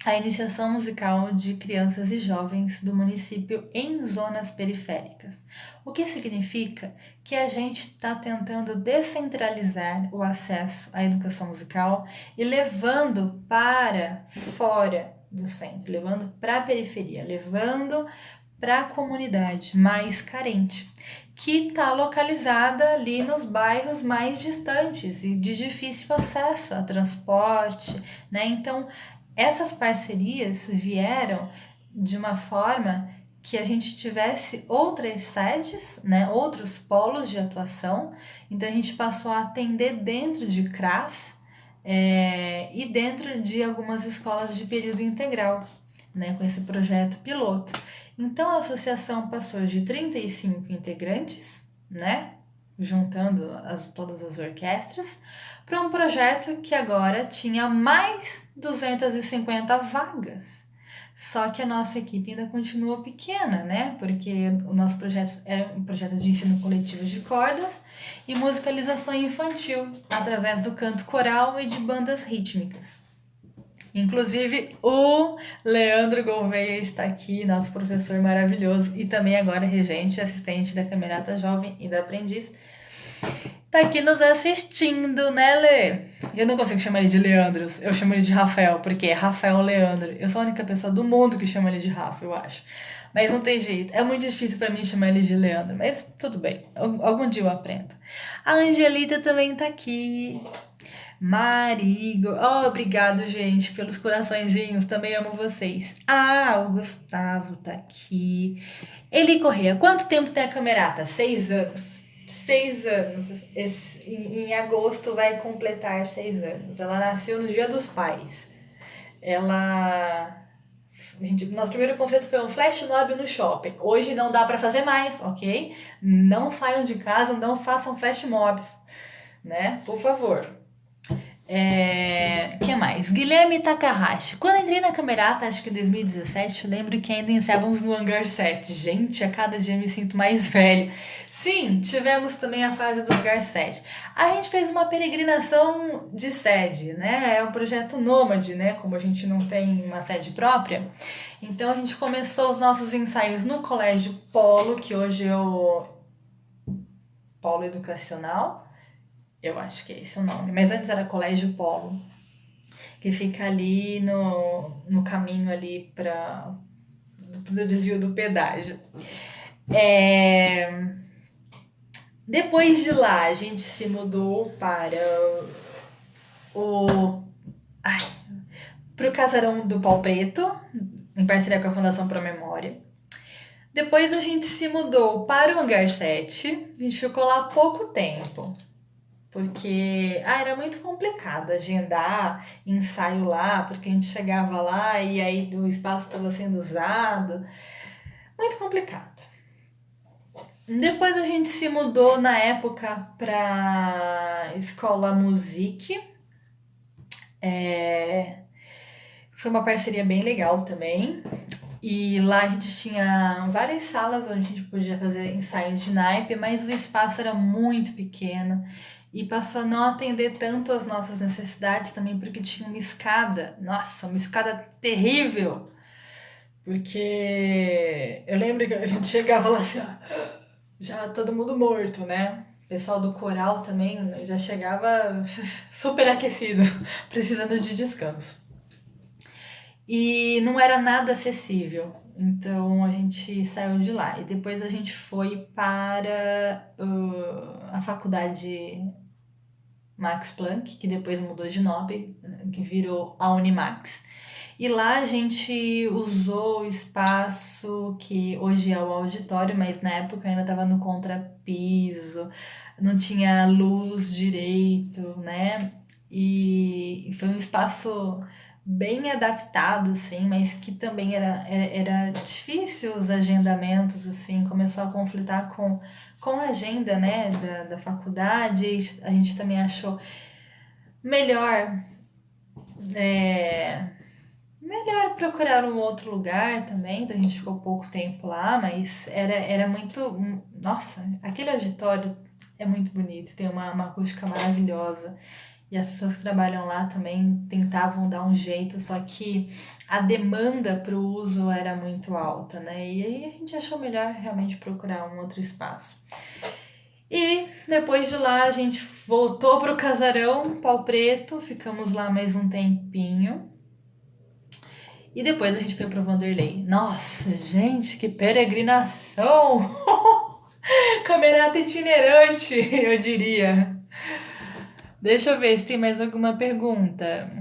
a iniciação musical de crianças e jovens do município em zonas periféricas. O que significa que a gente está tentando descentralizar o acesso à educação musical e levando para fora do centro, levando para a periferia, levando para a comunidade mais carente, que está localizada ali nos bairros mais distantes e de difícil acesso a transporte, né? Então, essas parcerias vieram de uma forma que a gente tivesse outras sedes, né, outros polos de atuação. Então a gente passou a atender dentro de CRAS e dentro de algumas escolas de período integral, né, com esse projeto piloto. Então a associação passou de 35 integrantes, né, juntando todas as orquestras, para um projeto que agora tinha mais 250 vagas. Só que a nossa equipe ainda continua pequena, né? Porque o nosso projeto é um projeto de ensino coletivo de cordas e musicalização infantil, através do canto coral e de bandas rítmicas. Inclusive, o Leandro Gouveia está aqui, nosso professor maravilhoso, e também agora regente e assistente da Camerata Jovem e da Aprendiz. Tá aqui nos assistindo, né, Lê? Eu não consigo chamar ele de Leandro, eu chamo ele de Rafael, porque é Rafael Leandro. Eu sou a única pessoa do mundo que chama ele de Rafa, eu acho. Mas não tem jeito, é muito difícil pra mim chamar ele de Leandro, mas tudo bem, algum dia eu aprendo. A Angelita também tá aqui. Marigo, obrigado, gente, pelos coraçõezinhos, também amo vocês. Ah, o Gustavo tá aqui. Eli Correia, quanto tempo tem a Camerata? 6 anos. 6 anos. Em agosto vai completar 6 anos. Ela nasceu no Dia dos Pais. Nosso primeiro concerto foi um flash mob no shopping. Hoje não dá pra fazer mais, ok? Não saiam de casa, não façam flash mobs, né? Por favor. Que mais? Guilherme Takahashi. Quando entrei na Camerata, acho que em 2017, eu lembro que ainda ensaiávamos no Hangar 7. Gente, a cada dia me sinto mais velho. Sim, tivemos também a fase do Hangar 7. A gente fez uma peregrinação de sede, né? É um projeto nômade, né? Como a gente não tem uma sede própria. Então a gente começou os nossos ensaios no Colégio Polo, que hoje é o Polo Educacional. Eu acho que é esse o nome, mas antes era Colégio Polo, que fica ali no caminho ali para o desvio do pedágio. Depois de lá, a gente se mudou para o... Ai, pro Casarão do Pau Preto, em parceria com a Fundação Pro Memória. Depois a gente se mudou para o Hangar 7, a gente ficou lá pouco tempo, porque era muito complicado agendar ensaio lá, porque a gente chegava lá e aí o espaço estava sendo usado, muito complicado. Depois a gente se mudou na época para Escola Musique. Foi uma parceria bem legal também. E lá a gente tinha várias salas onde a gente podia fazer ensaios de naipe, mas o espaço era muito pequeno e passou a não atender tanto as nossas necessidades também, porque tinha uma escada. Nossa, uma escada terrível! Porque eu lembro que a gente chegava lá assim, ó, já todo mundo morto, né? O pessoal do coral também já chegava super aquecido, precisando de descanso. E não era nada acessível, então a gente saiu de lá. E depois a gente foi para a faculdade Max Planck, que depois mudou de nome, que virou a Unimax. E lá a gente usou o espaço que hoje é o auditório, mas na época ainda estava no contrapiso, não tinha luz direito, né? E foi um espaço bem adaptado, assim, mas que também era difícil os agendamentos, assim, começou a conflitar com a agenda, né, da faculdade. A gente também achou melhor é, melhor procurar um outro lugar também, então a gente ficou pouco tempo lá, mas era muito. Nossa, aquele auditório é muito bonito, tem uma acústica maravilhosa. E as pessoas que trabalham lá também tentavam dar um jeito, só que a demanda para o uso era muito alta, né? E aí a gente achou melhor realmente procurar um outro espaço. E depois de lá a gente voltou para o Casarão Pau Preto, ficamos lá mais um tempinho. E depois a gente foi pro Vanderlei. Nossa, gente, que peregrinação! Caminhada itinerante, eu diria. Deixa eu ver se tem mais alguma pergunta.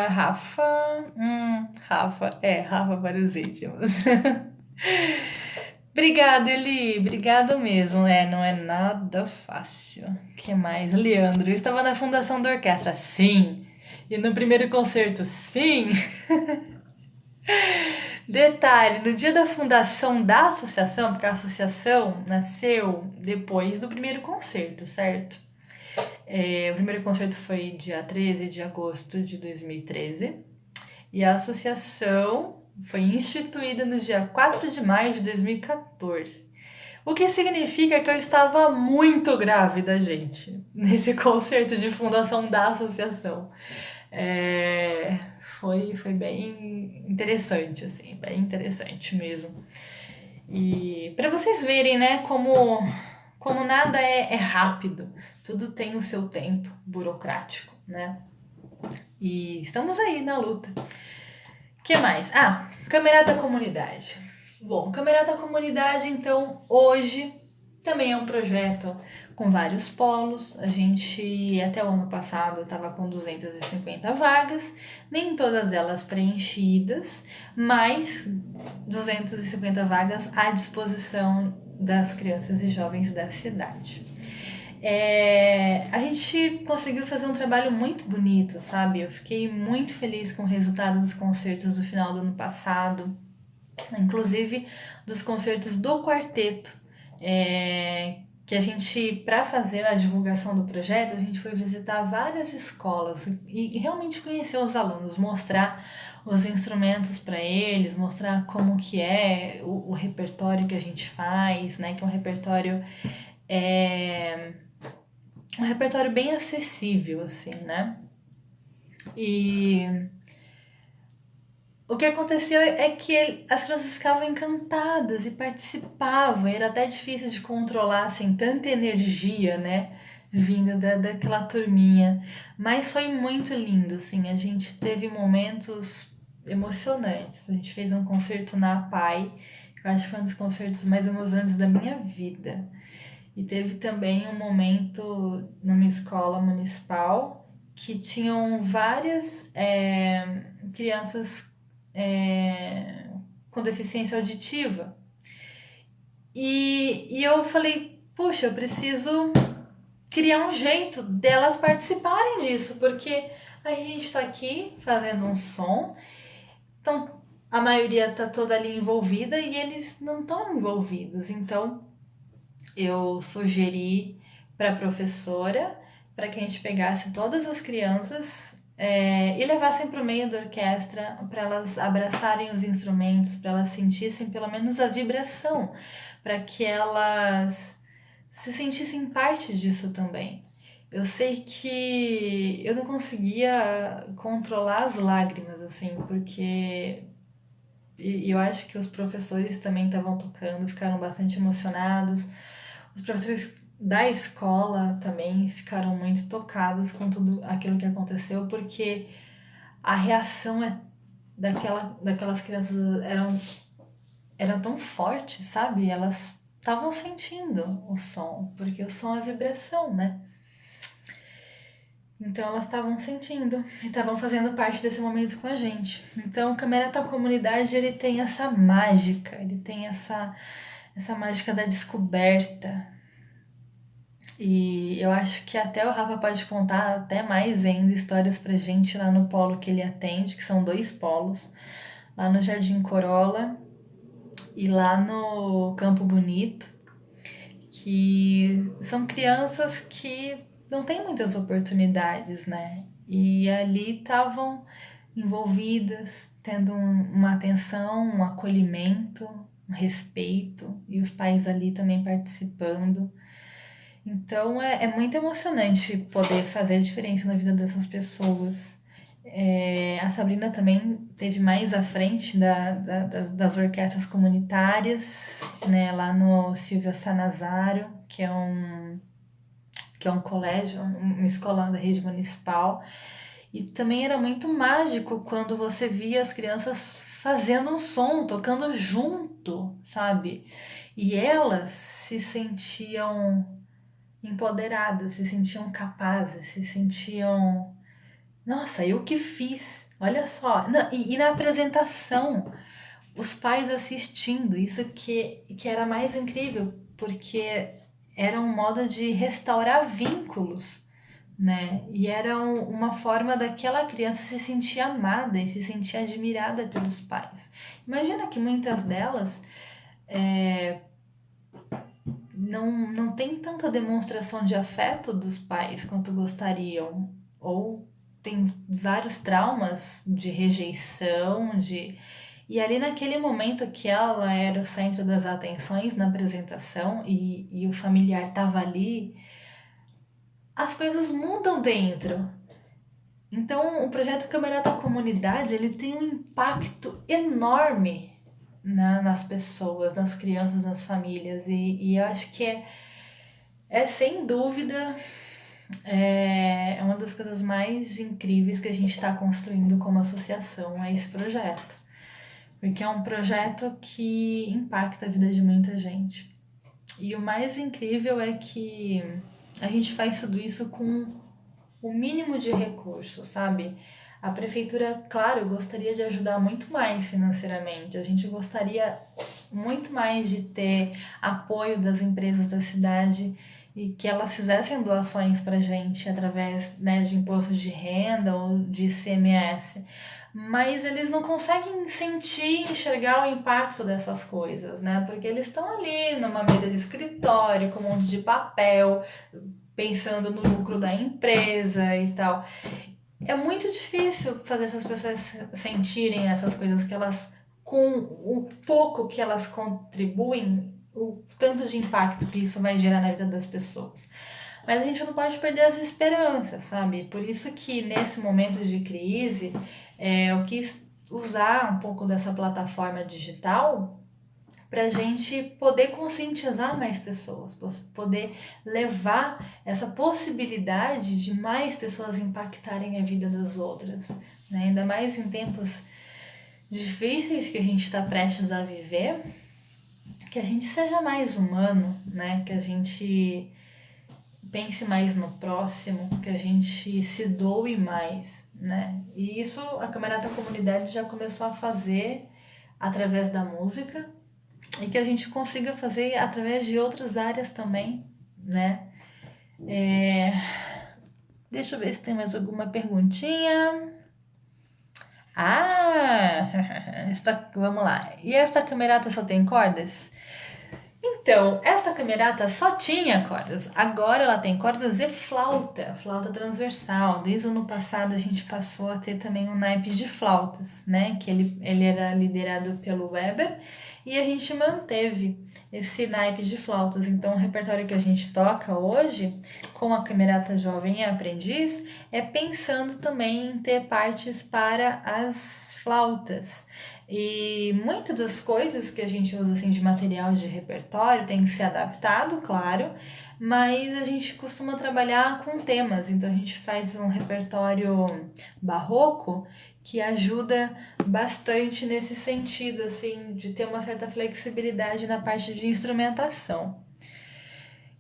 Rafa. Rafa. Rafa para os íntimos. Obrigada, Eli. Obrigado mesmo. Não é nada fácil. O que mais? Leandro, eu estava na fundação da orquestra. Sim. E no primeiro concerto, sim. Detalhe, no dia da fundação da associação, porque a associação nasceu depois do primeiro concerto, certo? O primeiro concerto foi dia 13 de agosto de 2013 e a associação foi instituída no dia 4 de maio de 2014. O que significa que eu estava muito grávida, gente, nesse concerto de fundação da associação. Foi bem interessante, assim, bem interessante mesmo. E para vocês verem, né, como nada é rápido, tudo tem o seu tempo burocrático, né? E estamos aí na luta. O que mais? Camerata da Comunidade. Bom, Camerata da Comunidade, então, hoje também é um projeto com vários polos. A gente, até o ano passado, estava com 250 vagas, nem todas elas preenchidas, mas 250 vagas à disposição das crianças e jovens da cidade. A gente conseguiu fazer um trabalho muito bonito, sabe? Eu fiquei muito feliz com o resultado dos concertos do final do ano passado, inclusive dos concertos do quarteto, que a gente, para fazer a divulgação do projeto, a gente foi visitar várias escolas e realmente conhecer os alunos, mostrar os instrumentos para eles, mostrar como que é o repertório que a gente faz, né? Que é um repertório bem acessível, assim, né? E o que aconteceu é que as crianças ficavam encantadas e participavam. Era até difícil de controlar, assim, tanta energia, né? Vinda daquela turminha. Mas foi muito lindo, assim. A gente teve momentos emocionantes. A gente fez um concerto na APAI, que eu acho que foi um dos concertos mais emocionantes da minha vida. E teve também um momento numa escola municipal que tinham várias crianças com deficiência auditiva. E eu falei, puxa, eu preciso criar um jeito delas participarem disso, porque a gente está aqui fazendo um som, então a maioria está toda ali envolvida e eles não estão envolvidos. Então eu sugeri para a professora para que a gente pegasse todas as crianças e levassem para o meio da orquestra para elas abraçarem os instrumentos, para elas sentissem pelo menos a vibração, para que elas se sentissem parte disso também. Eu sei que eu não conseguia controlar as lágrimas, assim, porque eu acho que os professores também estavam tocando, ficaram bastante emocionados. Os professores da escola também ficaram muito tocados com tudo aquilo que aconteceu, porque a reação daquelas crianças era tão forte, sabe? Elas estavam sentindo o som, porque o som é vibração, né? Então elas estavam sentindo e estavam fazendo parte desse momento com a gente. Então o Camerata Comunidade, ele tem essa mágica, ele tem essa mágica da descoberta. E eu acho que até o Rafa pode contar até mais ainda histórias pra gente lá no polo que ele atende, que são 2 polos, lá no Jardim Corolla e lá no Campo Bonito, que são crianças que não têm muitas oportunidades, né? E ali estavam envolvidas, tendo uma atenção, um acolhimento, um respeito, e os pais ali também participando. Então é muito emocionante poder fazer a diferença na vida dessas pessoas. A Sabrina também teve mais à frente das orquestras comunitárias, né, lá no Silvio Sanazaro, que é um colégio, uma escola da rede municipal. E também era muito mágico quando você via as crianças fazendo um som, tocando junto, sabe? E elas se sentiam empoderadas, se sentiam capazes, se sentiam, nossa, eu que fiz, olha só. E na apresentação, os pais assistindo, isso que era mais incrível, porque era um modo de restaurar vínculos, né? E era uma forma daquela criança se sentir amada e se sentir admirada pelos pais. Imagina que muitas delas não tem tanta demonstração de afeto dos pais quanto gostariam, ou tem vários traumas de rejeição, e ali naquele momento que ela era o centro das atenções na apresentação e o familiar estava ali, as coisas mudam dentro. Então o projeto Camerata Comunidade, ele tem um impacto enorme nas pessoas, nas crianças, nas famílias, e eu acho que é sem dúvida uma das coisas mais incríveis que a gente está construindo como associação, é esse projeto. Porque é um projeto que impacta a vida de muita gente. E o mais incrível é que a gente faz tudo isso com o mínimo de recursos, sabe? A prefeitura, claro, gostaria de ajudar muito mais financeiramente. A gente gostaria muito mais de ter apoio das empresas da cidade e que elas fizessem doações pra gente através, né, de impostos de renda ou de ICMS. Mas eles não conseguem sentir, enxergar o impacto dessas coisas, né? Porque eles estão ali numa mesa de escritório com um monte de papel, pensando no lucro da empresa e tal. É muito difícil fazer essas pessoas sentirem essas coisas que elas, com o pouco que elas contribuem, o tanto de impacto que isso vai gerar na vida das pessoas. Mas a gente não pode perder as esperanças, sabe? Por isso que nesse momento de crise, eu quis usar um pouco dessa plataforma digital para a gente poder conscientizar mais pessoas, poder levar essa possibilidade de mais pessoas impactarem a vida das outras, né? Ainda mais em tempos difíceis que a gente está prestes a viver, que a gente seja mais humano, né? Que a gente pense mais no próximo, que a gente se doe mais, né? E isso a Camerata Comunidade já começou a fazer através da música e que a gente consiga fazer através de outras áreas também, né? É... Deixa eu ver se tem mais alguma perguntinha. Ah, vamos lá. E esta camerata só tem cordas? Então, essa camerata só tinha cordas. Agora ela tem cordas e flauta, flauta transversal. Desde o ano passado a gente passou a ter também um naipe de flautas, né? Que ele era liderado pelo Weber e a gente manteve esse naipe de flautas. Então, o repertório que a gente toca hoje com a camerata jovem e aprendiz é pensando também em ter partes para as flautas. E muitas das coisas que a gente usa assim de material de repertório tem que ser adaptado, claro, mas a gente costuma trabalhar com temas, então a gente faz um repertório barroco que ajuda bastante nesse sentido, assim, de ter uma certa flexibilidade na parte de instrumentação.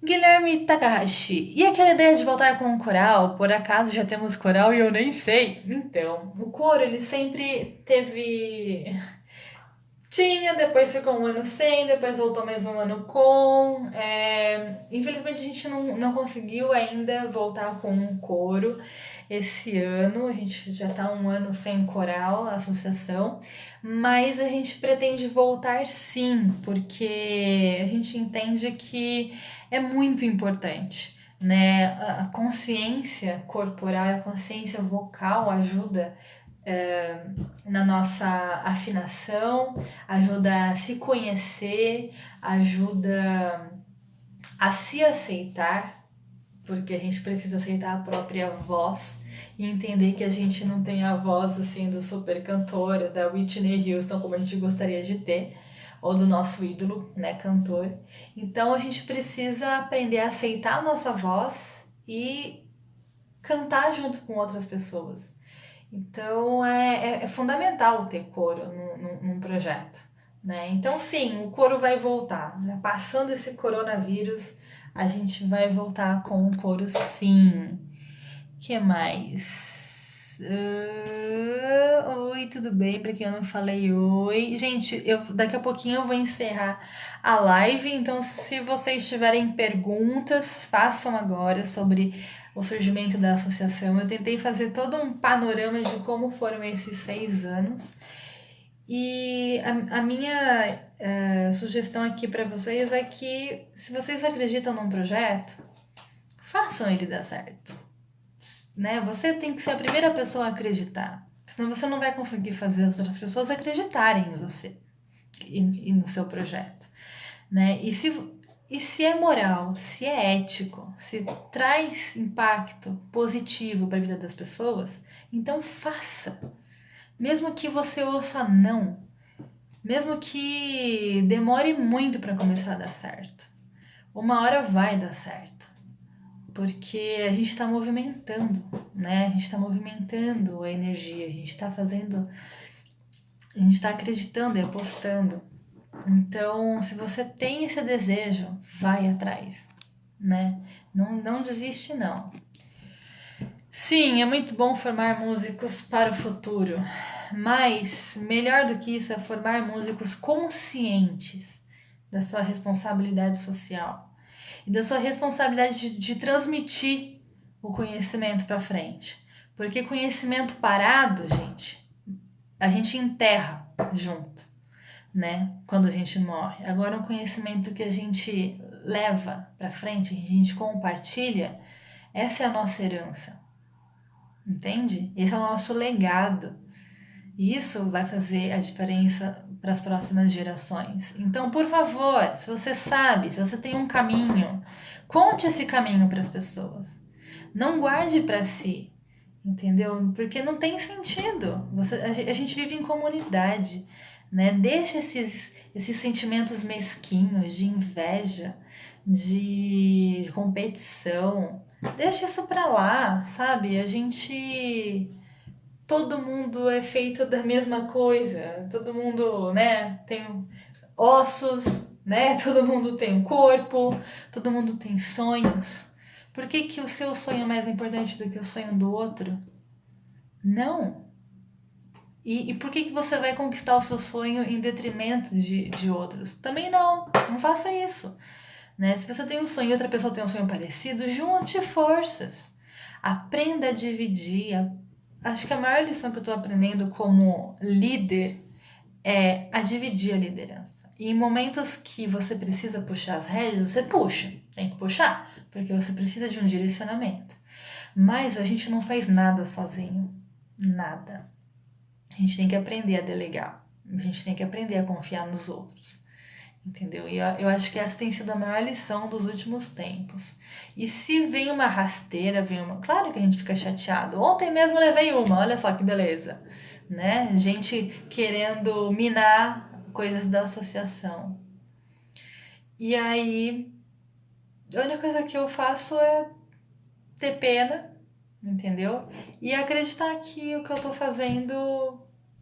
Guilherme Takahashi, e aquela ideia de voltar com um coral? Por acaso já temos coral e eu nem sei? Então, o coro ele sempre teve tinha, depois ficou um ano sem, depois voltou mais um ano com. Infelizmente a gente não conseguiu ainda voltar com um coro esse ano. A gente já está um ano sem coral, a associação, mas a gente pretende voltar sim, porque a gente entende que é muito importante. Né? A consciência corporal, a consciência vocal ajuda na nossa afinação, ajuda a se conhecer, ajuda a se aceitar, porque a gente precisa aceitar a própria voz e entender que a gente não tem a voz assim do super cantora, da Whitney Houston, como a gente gostaria de ter, ou do nosso ídolo, né, cantor. Então a gente precisa aprender a aceitar a nossa voz e cantar junto com outras pessoas. Então é fundamental ter coro num projeto. Né? Então, sim, o coro vai voltar. Né? Passando esse coronavírus, a gente vai voltar com o coro, sim. O que mais? Oi, tudo bem? Para quem eu não falei oi. Gente, daqui a pouquinho eu vou encerrar a live, então se vocês tiverem perguntas, façam agora sobre o surgimento da associação. Eu tentei fazer todo um panorama de como foram esses 6 anos. E a minha sugestão aqui para vocês é que, se vocês acreditam num projeto, façam ele dar certo. Né? Você tem que ser a primeira pessoa a acreditar. Senão você não vai conseguir fazer as outras pessoas acreditarem em você e no seu projeto. Né? E se é moral, se é ético, se traz impacto positivo para a vida das pessoas, então faça. Mesmo que você ouça não, mesmo que demore muito para começar a dar certo, uma hora vai dar certo. Porque a gente está movimentando, né? A gente está movimentando a energia, a gente está fazendo, a gente está acreditando e apostando. Então, se você tem esse desejo, vai atrás, né? Não desiste, não. Sim, é muito bom formar músicos para o futuro, mas melhor do que isso é formar músicos conscientes da sua responsabilidade social e da sua responsabilidade de transmitir o conhecimento para frente. Porque conhecimento parado, a gente enterra junto, né? Quando a gente morre. Agora, um conhecimento que a gente leva para frente, que a gente compartilha, essa é a nossa herança, entende? Esse é o nosso legado. E isso vai fazer a diferença para as próximas gerações. Então, por favor, se você sabe, se você tem um caminho, conte esse caminho para as pessoas. Não guarde para si, entendeu? Porque não tem sentido. A gente vive em comunidade, né? Deixa esses sentimentos mesquinhos de inveja, de competição. Deixa isso para lá, sabe? Todo mundo é feito da mesma coisa, todo mundo, né, tem ossos, né, todo mundo tem um corpo, todo mundo tem sonhos, Por que que o seu sonho é mais importante do que o sonho do outro? Não. E por que que você vai conquistar o seu sonho em detrimento de outros? Também não. Não faça isso. Né? Se você tem um sonho e outra pessoa tem um sonho parecido, junte forças. Aprenda a dividir. Acho que a maior lição que eu estou aprendendo como líder é a dividir a liderança. E em momentos que você precisa puxar as rédeas, você puxa. Tem que puxar, porque você precisa de um direcionamento. Mas a gente não faz nada sozinho. Nada. A gente tem que aprender a delegar. A gente tem que aprender a confiar nos outros. Entendeu? E eu acho que essa tem sido a maior lição dos últimos tempos. E se vem uma rasteira, vem uma. Claro que a gente fica chateado. Ontem mesmo eu levei uma, olha só que beleza. Né? Gente querendo minar coisas da associação. E aí, a única coisa que eu faço é ter pena, entendeu? E acreditar que o que eu tô fazendo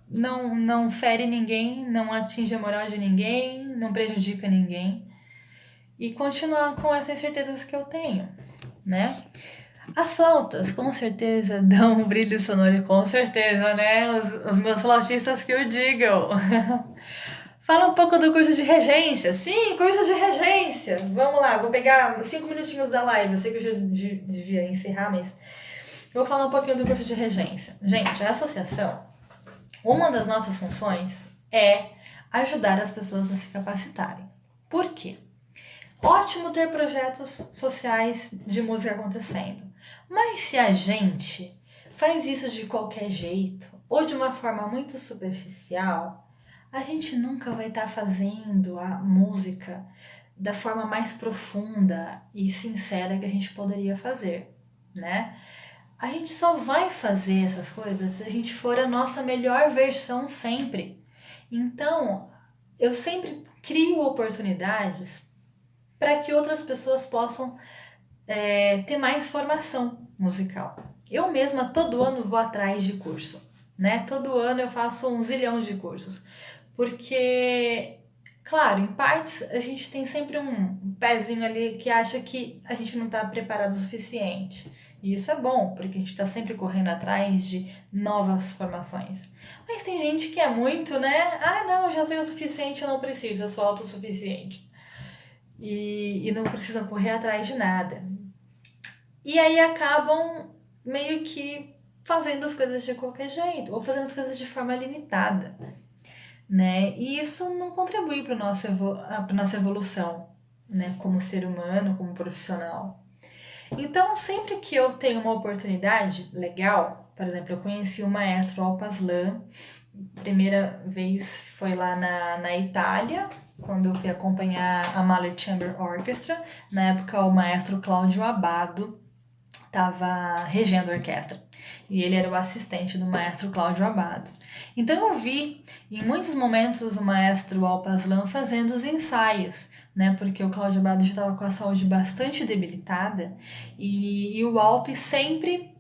não fere ninguém, não atinge a moral de ninguém, não prejudica ninguém. E continuar com essas certezas que eu tenho, né? As flautas, com certeza, dão um brilho sonoro, com certeza, né? Os meus flautistas que o digam. Fala um pouco do curso de regência. Sim, curso de regência. Vamos lá, vou pegar 5 minutinhos da live. Eu sei que eu já devia encerrar, mas eu vou falar um pouquinho do curso de regência. Gente, a associação, uma das nossas funções é ajudar as pessoas a se capacitarem. Por quê? Ótimo ter projetos sociais de música acontecendo. Mas se a gente faz isso de qualquer jeito ou de uma forma muito superficial, a gente nunca vai estar fazendo a música da forma mais profunda e sincera que a gente poderia fazer, né? A gente só vai fazer essas coisas se a gente for a nossa melhor versão sempre. Então, eu sempre crio oportunidades para que outras pessoas possam ter mais formação musical. Eu mesma todo ano vou atrás de curso, né? Todo ano eu faço 1 zilhão de cursos, porque, claro, em partes a gente tem sempre um pezinho ali que acha que a gente não está preparado o suficiente. E isso é bom, porque a gente está sempre correndo atrás de novas formações. Mas tem gente que é muito, né? Ah, não, eu já sei o suficiente, eu não preciso, eu sou autossuficiente. E não precisam correr atrás de nada. E aí acabam meio que fazendo as coisas de qualquer jeito, ou fazendo as coisas de forma limitada, né? E isso não contribui para a nossa evolução, né? Como ser humano, como profissional. Então, sempre que eu tenho uma oportunidade legal, por exemplo, eu conheci o maestro Alpaslan, primeira vez foi lá na Itália, quando eu fui acompanhar a Mahler Chamber Orchestra. Na época, o maestro Cláudio Abbado estava regendo a orquestra e ele era o assistente do maestro Cláudio Abbado. Então eu vi em muitos momentos o maestro Alpaslan fazendo os ensaios, né? Porque o Cláudio Abbado já estava com a saúde bastante debilitada e o Alp sempre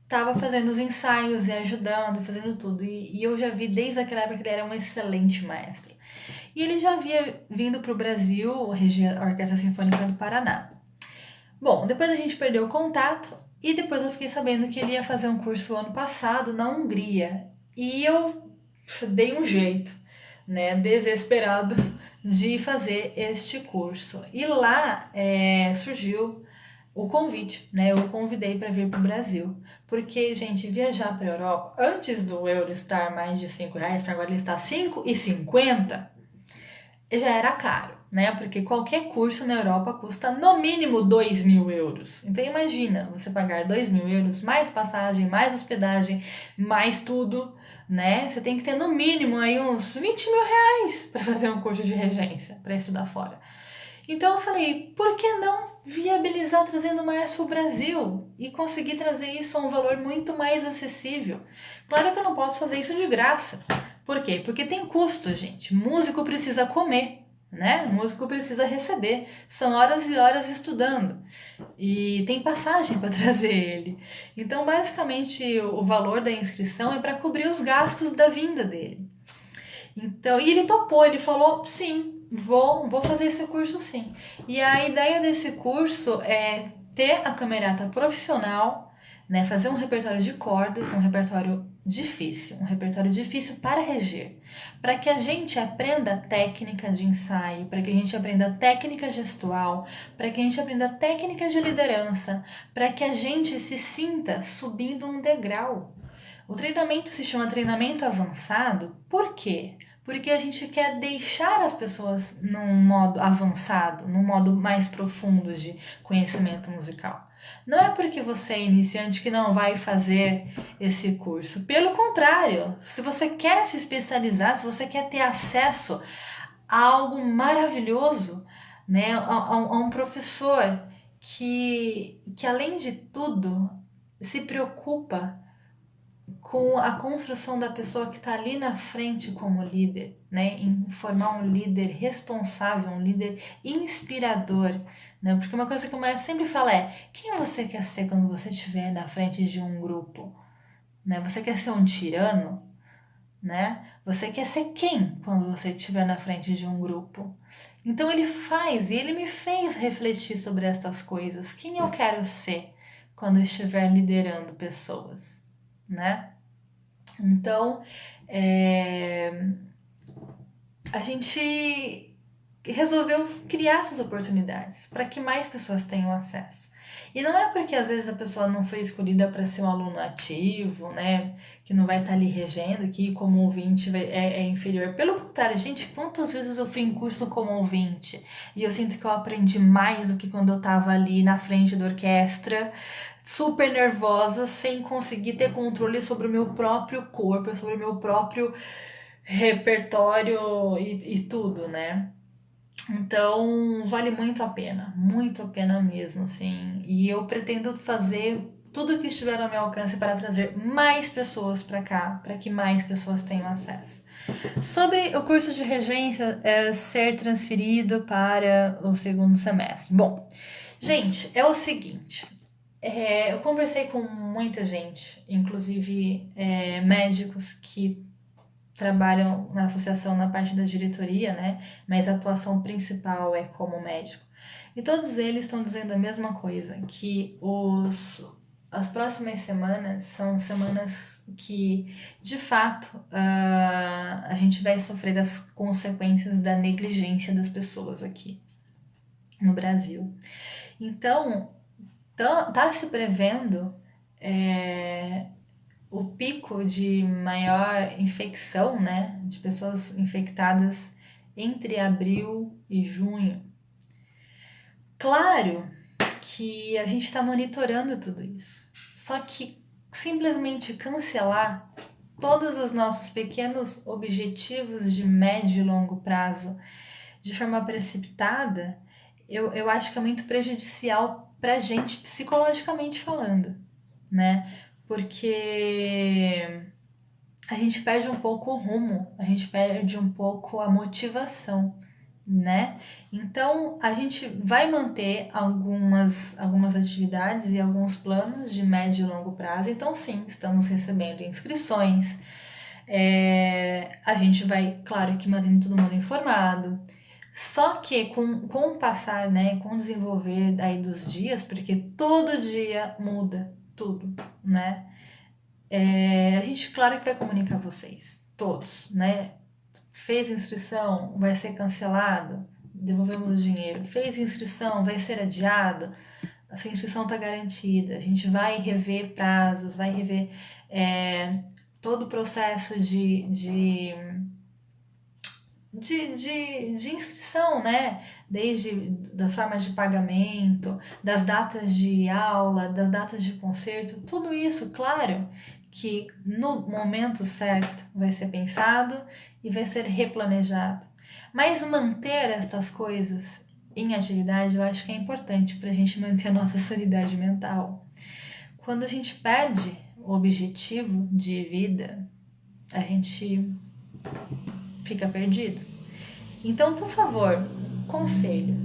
estava fazendo os ensaios e ajudando, fazendo tudo. E eu já vi desde aquela época que ele era um excelente maestro. E ele já havia vindo para o Brasil reger a Orquestra Sinfônica do Paraná. Bom, depois a gente perdeu o contato e depois eu fiquei sabendo que ele ia fazer um curso ano passado na Hungria. E eu dei um jeito, né, desesperado, de fazer este curso. E lá surgiu o convite, né? Eu o convidei para vir para o Brasil. Porque, gente, viajar para a Europa, antes do euro estar mais de R$ 5, para agora ele está R$ 5,50, já era caro, né? Porque qualquer curso na Europa custa no mínimo 2.000 euros. Então imagina, você pagar 2.000 euros, mais passagem, mais hospedagem, mais tudo, né? Você tem que ter no mínimo aí uns 20 mil reais para fazer um curso de regência, para estudar fora. Então eu falei, por que não viabilizar trazendo mais para o Brasil e conseguir trazer isso a um valor muito mais acessível? Claro que eu não posso fazer isso de graça. Por quê? Porque tem custo, gente. Músico precisa comer, né? Músico precisa receber. São horas e horas estudando. E tem passagem para trazer ele. Então, basicamente, o valor da inscrição é para cobrir os gastos da vinda dele. Então, e ele topou, ele falou, sim, vou fazer esse curso sim. E a ideia desse curso é ter a camerata profissional, né, fazer um repertório de cordas, um repertório difícil para reger, para que a gente aprenda técnica de ensaio, para que a gente aprenda técnica gestual, para que a gente aprenda técnicas de liderança, para que a gente se sinta subindo um degrau. O treinamento se chama treinamento avançado, por quê? Porque a gente quer deixar as pessoas num modo avançado, num modo mais profundo de conhecimento musical. Não é porque você é iniciante que não vai fazer esse curso. Pelo contrário, se você quer se especializar, se você quer ter acesso a algo maravilhoso, né, a um professor que além de tudo se preocupa com a construção da pessoa que está ali na frente como líder, né? Em formar um líder responsável, um líder inspirador, né? Porque uma coisa que o maestro sempre fala é: quem você quer ser quando você estiver na frente de um grupo, né? Você quer ser um tirano, né? Você quer ser quem quando você estiver na frente de um grupo? Então ele faz e ele me fez refletir sobre estas coisas. Quem eu quero ser quando estiver liderando pessoas, né? Então, é, a gente resolveu criar essas oportunidades para que mais pessoas tenham acesso. E não é porque às vezes a pessoa não foi escolhida para ser um aluno ativo, né? Que não vai estar ali regendo, que como ouvinte é inferior. Pelo contrário, gente, quantas vezes eu fui em curso como ouvinte e eu sinto que eu aprendi mais do que quando eu estava ali na frente da orquestra, super nervosa, sem conseguir ter controle sobre o meu próprio corpo, sobre o meu próprio repertório e tudo, né? Então, vale muito a pena mesmo, assim. E eu pretendo fazer tudo o que estiver ao meu alcance para trazer mais pessoas para cá, para que mais pessoas tenham acesso. Sobre o curso de regência ser transferido para o segundo semestre. Bom, gente, é o seguinte. Eu conversei com muita gente, inclusive médicos que trabalham na associação na parte da diretoria, né? Mas a atuação principal é como médico. E todos eles estão dizendo a mesma coisa, que as próximas semanas são semanas que, de fato, a gente vai sofrer as consequências da negligência das pessoas aqui no Brasil. Então, tá se prevendo o pico de maior infecção, né, de pessoas infectadas entre abril e junho. Claro que a gente está monitorando tudo isso, só que simplesmente cancelar todos os nossos pequenos objetivos de médio e longo prazo de forma precipitada, eu acho que é muito prejudicial para a gente psicologicamente falando, né? Porque a gente perde um pouco o rumo, a gente perde um pouco a motivação, né? Então a gente vai manter algumas atividades e alguns planos de médio e longo prazo. Então sim, estamos recebendo inscrições. A gente vai, claro que mantendo todo mundo informado. Só que com o passar, né, com o desenvolver aí dos dias, porque todo dia muda tudo, né? A gente, claro que vai comunicar vocês, todos, né? Fez inscrição, vai ser cancelado, devolvemos o dinheiro. Fez inscrição, vai ser adiado, a sua inscrição está garantida. A gente vai rever prazos, vai rever todo o processo de inscrição, né? Desde das formas de pagamento, das datas de aula, das datas de concerto, tudo isso, claro, que no momento certo vai ser pensado e vai ser replanejado. Mas manter estas coisas em atividade eu acho que é importante para a gente manter a nossa sanidade mental. Quando a gente perde o objetivo de vida, a gente fica perdido. Então, por favor, conselho,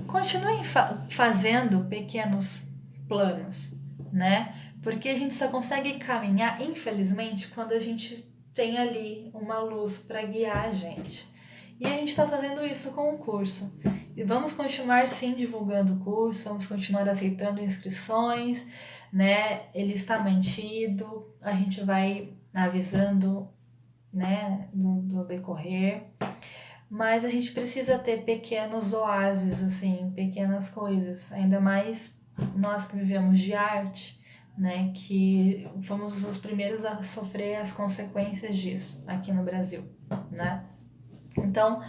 continuem fazendo pequenos planos, né? Porque a gente só consegue caminhar, infelizmente, quando a gente tem ali uma luz para guiar a gente. E a gente está fazendo isso com o curso. E vamos continuar sim divulgando o curso, vamos continuar aceitando inscrições, né? Ele está mantido, a gente vai avisando, né, do decorrer. Mas a gente precisa ter pequenos oásis, assim, pequenas coisas. Ainda mais nós que vivemos de arte, né? Que fomos os primeiros a sofrer as consequências disso aqui no Brasil, né? Então,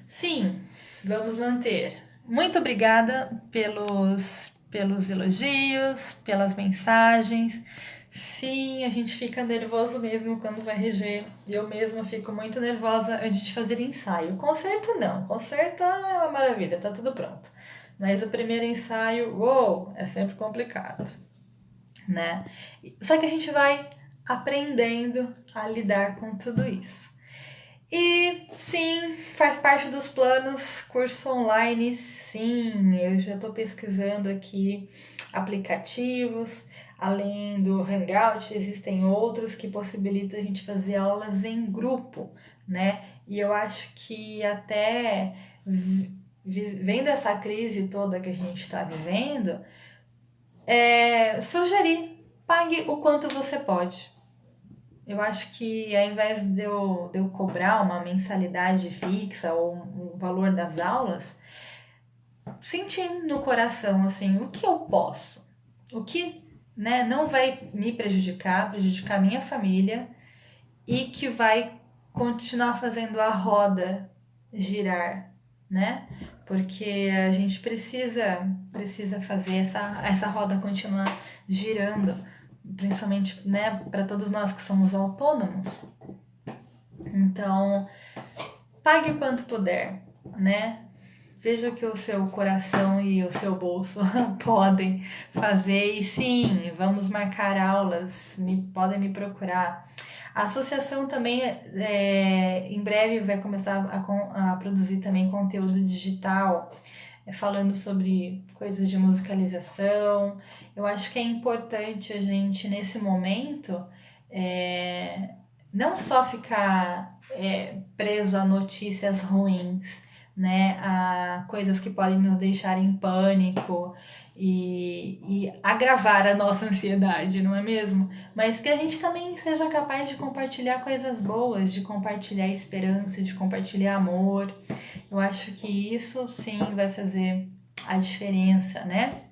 sim, vamos manter. Muito obrigada pelos elogios, pelas mensagens. Sim, a gente fica nervoso mesmo quando vai reger. Eu mesma fico muito nervosa antes de fazer ensaio. Concerto não, concerto é uma maravilha, tá tudo pronto. Mas o primeiro ensaio, uou, é sempre complicado, né? Só que a gente vai aprendendo a lidar com tudo isso. E sim, faz parte dos planos, curso online, sim. Eu já estou pesquisando aqui aplicativos. Além do Hangout, existem outros que possibilitam a gente fazer aulas em grupo, né? E eu acho que até vendo essa crise toda que a gente está vivendo, sugerir, pague o quanto você pode. Eu acho que ao invés de eu cobrar uma mensalidade fixa ou o valor das aulas, sentir no coração assim, o que eu posso? O que, né, não vai me prejudicar minha família e que vai continuar fazendo a roda girar, né? Porque a gente precisa fazer essa roda continuar girando, principalmente, né, para todos nós que somos autônomos. Então, pague o quanto puder, né? Veja o que o seu coração e o seu bolso podem fazer. E sim, vamos marcar aulas, podem me procurar. A associação também, em breve, vai começar a produzir também conteúdo digital, falando sobre coisas de musicalização. Eu acho que é importante a gente, nesse momento, não só ficar preso a notícias ruins, né, a coisas que podem nos deixar em pânico e agravar a nossa ansiedade, não é mesmo? Mas que a gente também seja capaz de compartilhar coisas boas, de compartilhar esperança, de compartilhar amor. Eu acho que isso sim vai fazer a diferença, né?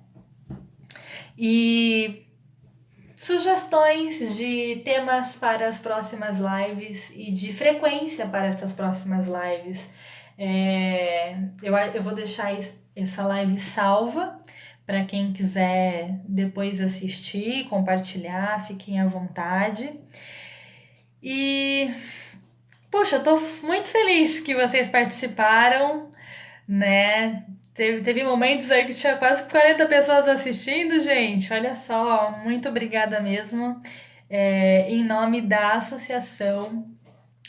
E sugestões de temas para as próximas lives e de frequência para essas próximas lives. Eu vou deixar essa live salva para quem quiser depois assistir, compartilhar, fiquem à vontade. E, poxa, eu tô muito feliz que vocês participaram, né? Teve momentos aí que tinha quase 40 pessoas assistindo, gente. Olha só, muito obrigada mesmo. Em nome da associação,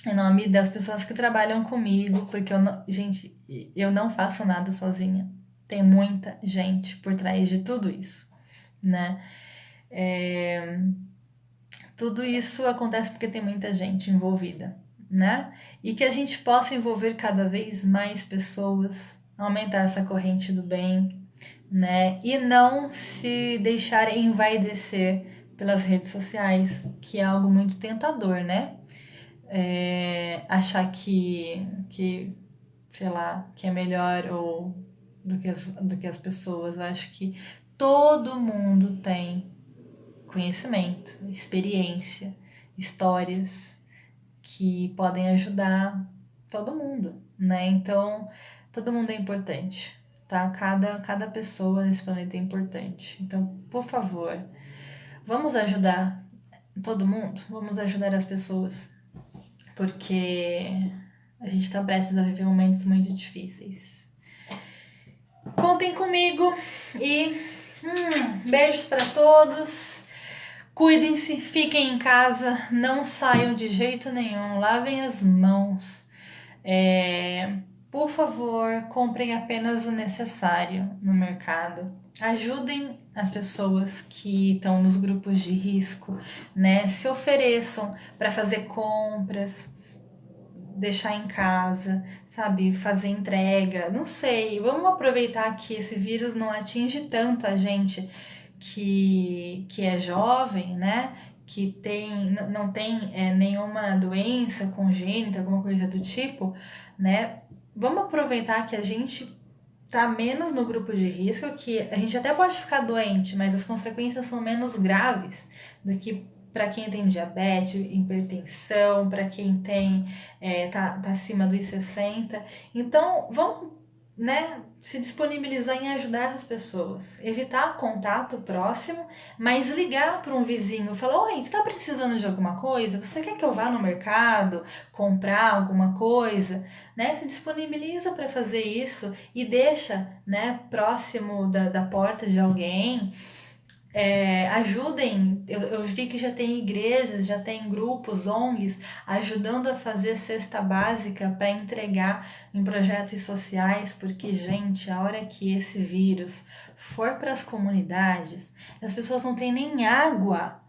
em nome das pessoas que trabalham comigo, porque gente, eu não faço nada sozinha. Tem muita gente por trás de tudo isso, né? Tudo isso acontece porque tem muita gente envolvida, né? E que a gente possa envolver cada vez mais pessoas, aumentar essa corrente do bem, né? E não se deixar envaidecer pelas redes sociais, que é algo muito tentador, né? Achar que, sei lá, que é melhor ou do que as pessoas. Eu acho que todo mundo tem conhecimento, experiência, histórias que podem ajudar todo mundo, né? Então, todo mundo é importante, tá? Cada pessoa nesse planeta é importante. Então, por favor, vamos ajudar todo mundo? Vamos ajudar as pessoas, porque a gente tá prestes a viver momentos muito difíceis. Contem comigo e beijos para todos. Cuidem-se, fiquem em casa, não saiam de jeito nenhum, lavem as mãos. Por favor, comprem apenas o necessário no mercado. Ajudem as pessoas que estão nos grupos de risco, né? Se ofereçam para fazer compras, deixar em casa, sabe? Fazer entrega, não sei. Vamos aproveitar que esse vírus não atinge tanto a gente que é jovem, né? Que não tem nenhuma doença congênita, alguma coisa do tipo, né? Vamos aproveitar que a gente tá menos no grupo de risco, que a gente até pode ficar doente, mas as consequências são menos graves do que para quem tem diabetes, hipertensão, para quem tá acima dos 60. Então, vamos, né, se disponibilizar em ajudar essas pessoas, evitar contato próximo, mas ligar para um vizinho, falar: oi, você está precisando de alguma coisa? Você quer que eu vá no mercado comprar alguma coisa? Né? Se disponibiliza para fazer isso e deixa, né, próximo da porta de alguém. Ajudem, eu vi que já tem igrejas, já tem grupos, ONGs, ajudando a fazer cesta básica para entregar em projetos sociais, porque, gente, a hora que esse vírus for para as comunidades, as pessoas não têm nem água,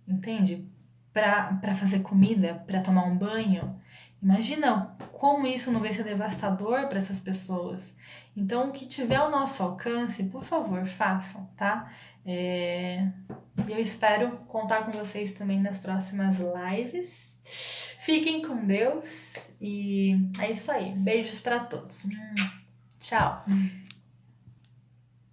entende? Para fazer comida, para tomar um banho. Imagina como isso não vai ser devastador para essas pessoas. Então, o que tiver ao nosso alcance, por favor, façam, tá? Eu espero contar com vocês também nas próximas lives. Fiquem com Deus e é isso aí. Beijos para todos. Tchau.